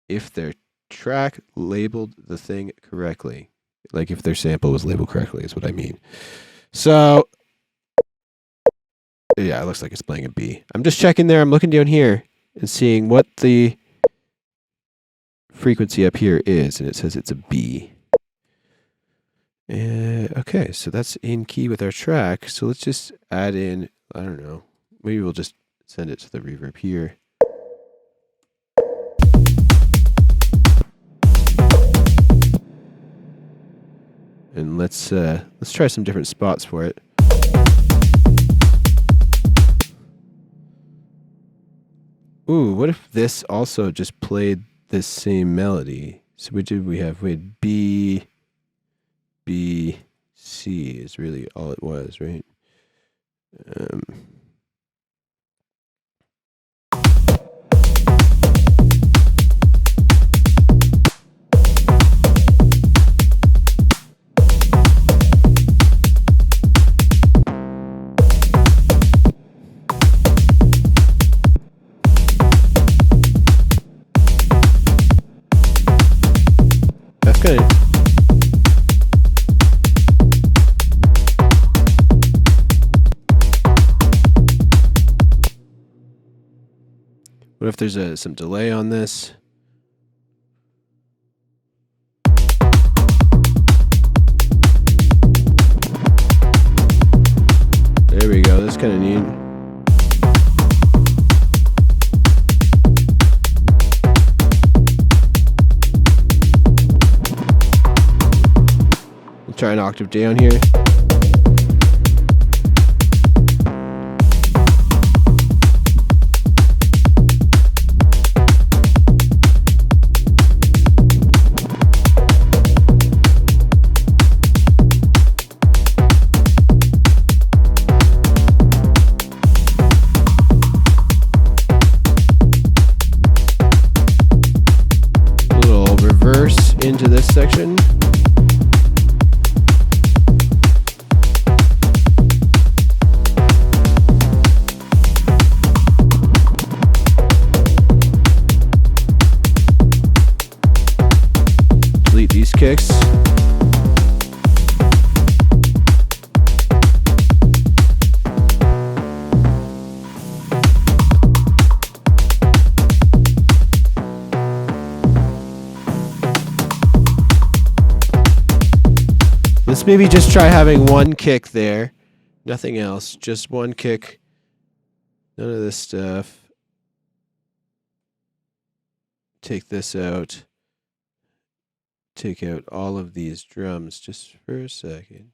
if their track labeled the thing correctly. Like if their sample was labeled correctly is what I mean. So, yeah, it looks like it's playing a B. I'm just checking there. I'm looking down here and seeing what the frequency up here is. And it says it's a B. Okay, so that's in key with our track. So let's just add in, I don't know. Maybe we'll just send it to the reverb here. And let's try some different spots for it. Ooh, what if this also just played this same melody? So what did we have? We had B, B, C is really all it was, right? What if there's some delay on this? There we go. That's kind of neat. I'll try an octave down here. Into this section. Delete these kicks. Let's maybe just try having one kick there. Nothing else. Just one kick. None of this stuff. Take this out. Take out all of these drums just for a second.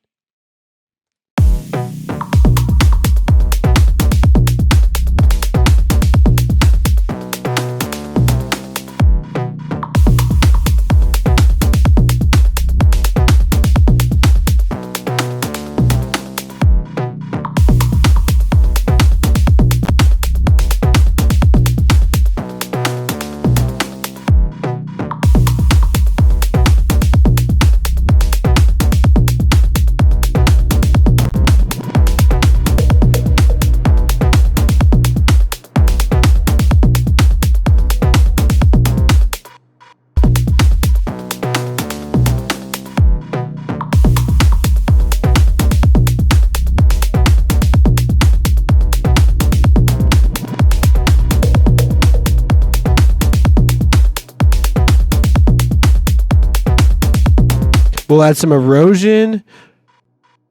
We'll add some erosion.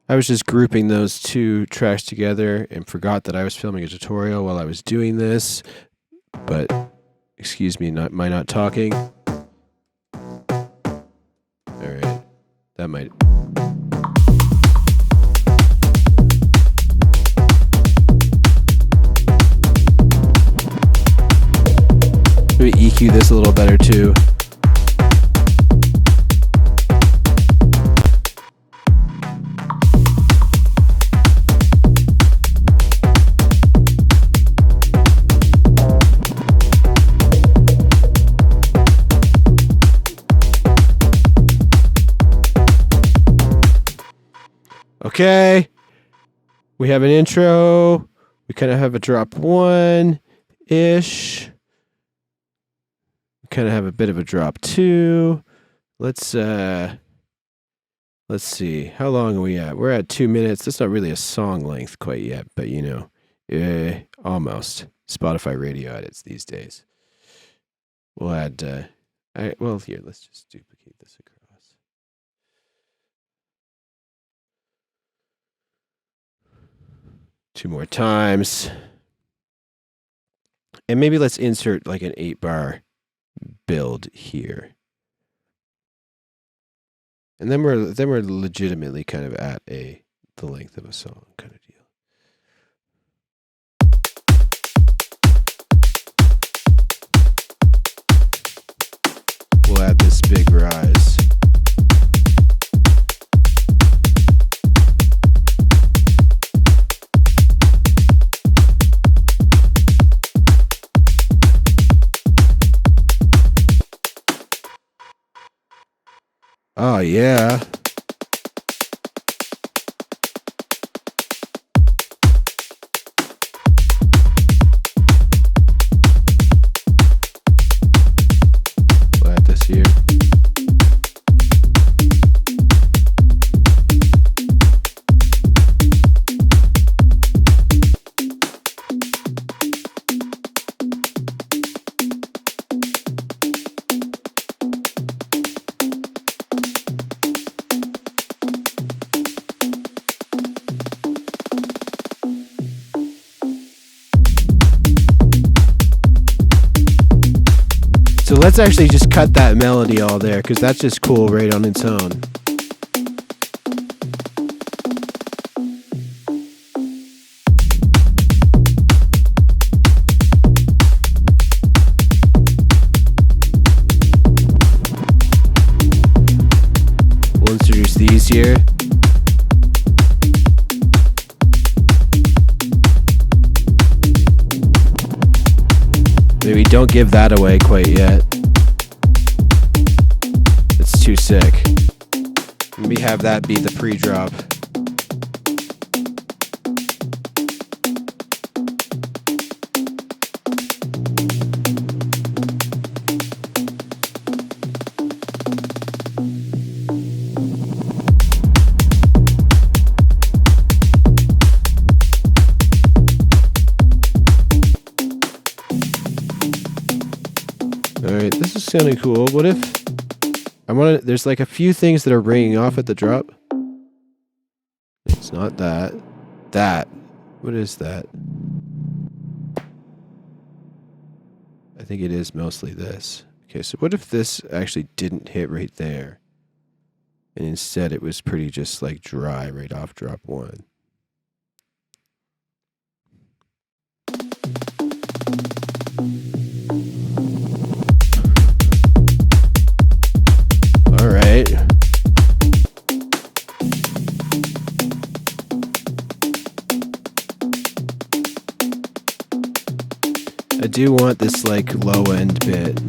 I was just grouping those two tracks together and forgot that I was filming a tutorial while I was doing this. But excuse me, my not talking. All right, that might. Maybe EQ this a little better too. Okay, we have an intro. We kind of have a drop 1-ish. We kind of have a bit of a drop 2. Let's see. How long are we at? We're at 2 minutes. That's not really a song length quite yet, but you know, almost. Spotify radio edits these days. We'll add. Here, let's just duplicate this across. Two more times. And maybe let's insert like an 8-bar build here. And then we're legitimately kind of at the length of a song kind of deal. We'll add this big rise. Oh, yeah. We'll add this here. let's actually just cut that melody all there, because that's just cool right on its own. We'll introduce these here. Maybe don't give that away quite yet. It's too sick. Maybe have that be the pre-drop. Alright, this is sounding cool. What if there's like a few things that are ringing off at the drop. It's not that. What is that? I think it is mostly this. Okay, so what if this actually didn't hit right there? And instead it was pretty just like dry right off drop one. All right. I do want this like low end bit.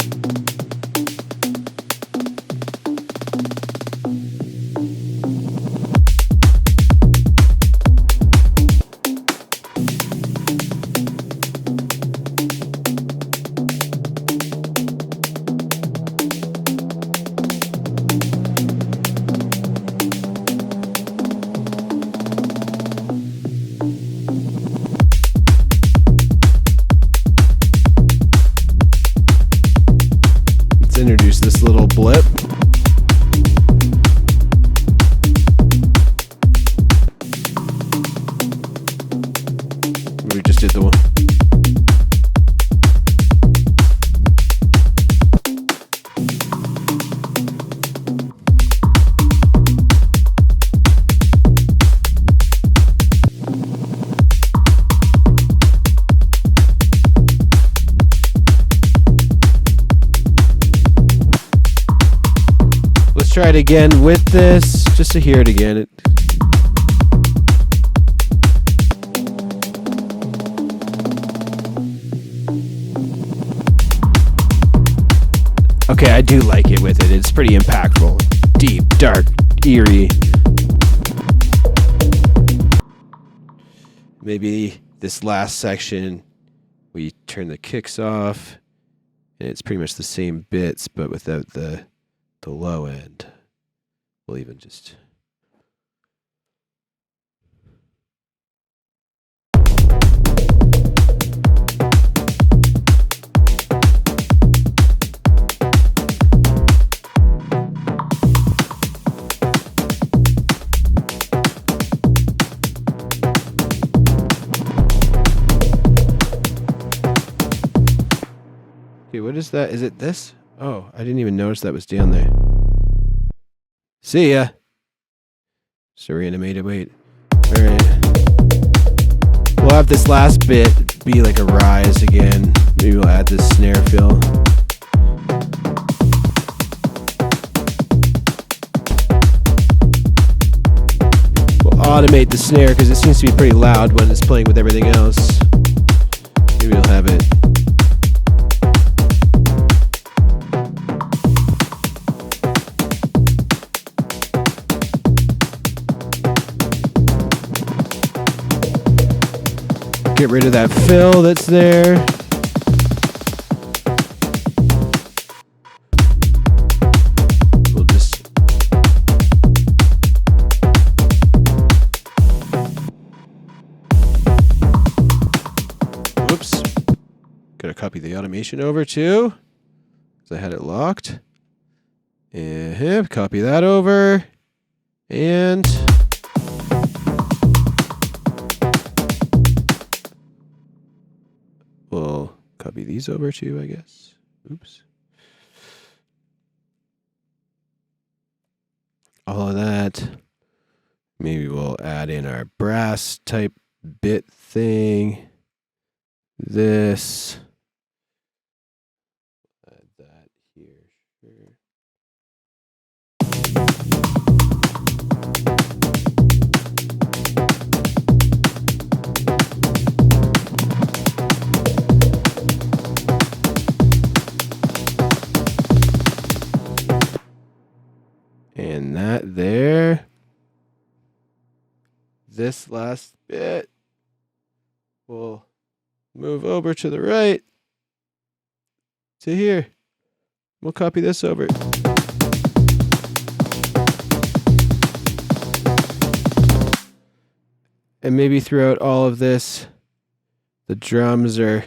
Introduce this little blip. We just did the one. Try it again with this, just to hear it again. Okay, I do like it with it. It's pretty impactful. Deep, dark, eerie. Maybe this last section, we turn the kicks off, and it's pretty much the same bits, but without the low end. We'll even just okay, what is that? Is it this? Oh, I didn't even notice that was down there. See ya. So reanimated, wait. Alright. We'll have this last bit be like a rise again. Maybe we'll add this snare fill. We'll automate the snare because it seems to be pretty loud when it's playing with everything else. Maybe we'll have it. Get rid of that fill that's there. We'll just oops. Gotta copy the automation over too, because I had it locked. And copy that over. And we'll copy these over too, I guess. Oops. all of that. Maybe we'll add in our brass type bit thing. This. Add that here. Sure. And that there. This last bit will move over to the right to here. We'll copy this over. And maybe throughout all of this, the drums are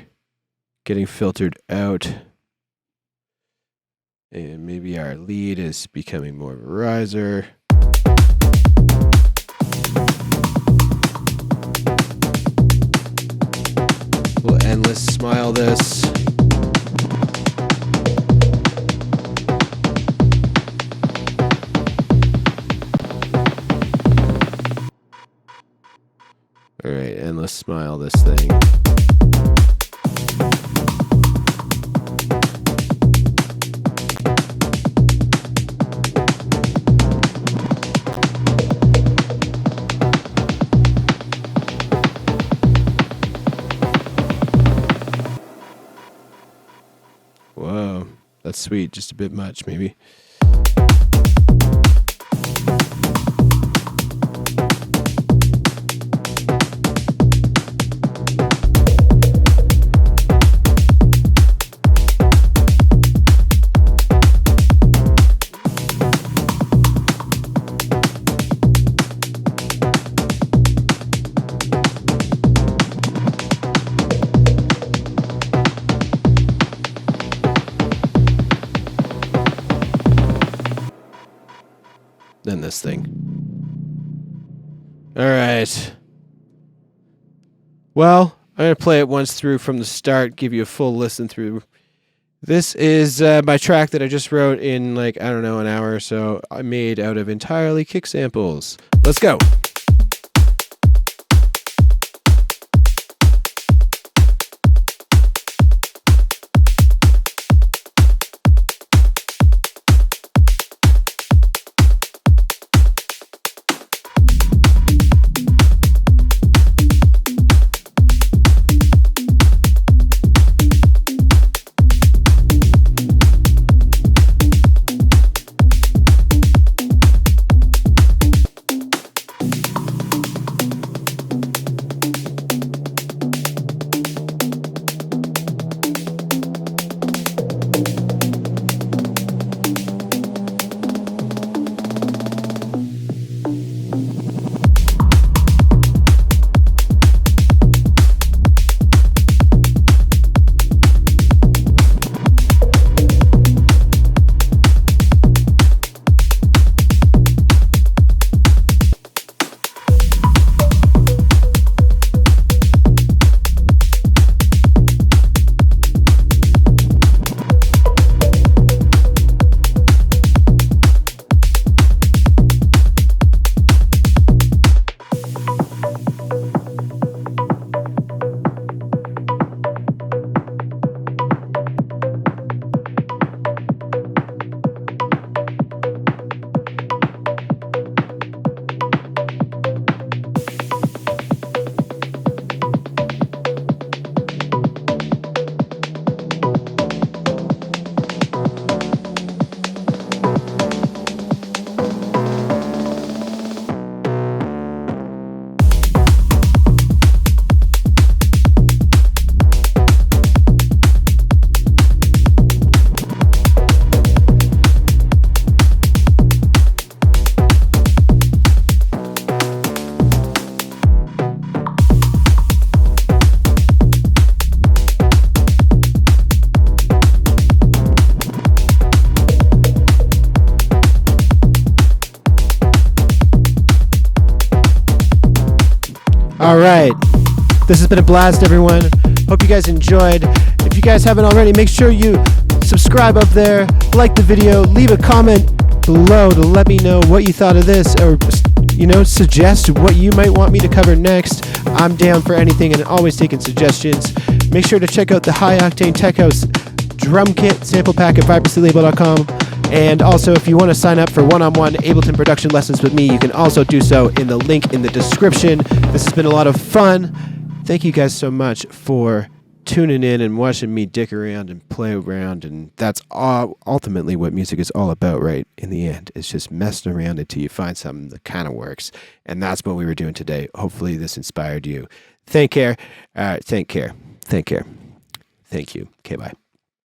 getting filtered out. And maybe our lead is becoming more of a riser. We'll endless smile this. All right, endless smile this thing. Whoa, that's sweet. Just a bit much, maybe. Than this thing. All right. Well, I'm going to play it once through from the start, give you a full listen through. This is my track that I just wrote in, like, I don't know, an hour or so. I made out of entirely kick samples. Let's go. All right. This has been a blast, everyone. Hope you guys enjoyed. If you guys haven't already, make sure you subscribe up there, like the video, leave a comment below to let me know what you thought of this, or suggest what you might want me to cover next. I'm down for anything and always taking suggestions. Make sure to check out the High Octane Tech House drum kit sample pack at vibrancy-label.com. And also, if you want to sign up for one-on-one Ableton production lessons with me, you can also do so in the link in the description. This has been a lot of fun. Thank you guys so much for tuning in and watching me dick around and play around. And that's ultimately what music is all about, right? In the end, it's just messing around until you find something that kind of works. And that's what we were doing today. Hopefully this inspired you. Take care. Thank you. Okay, bye.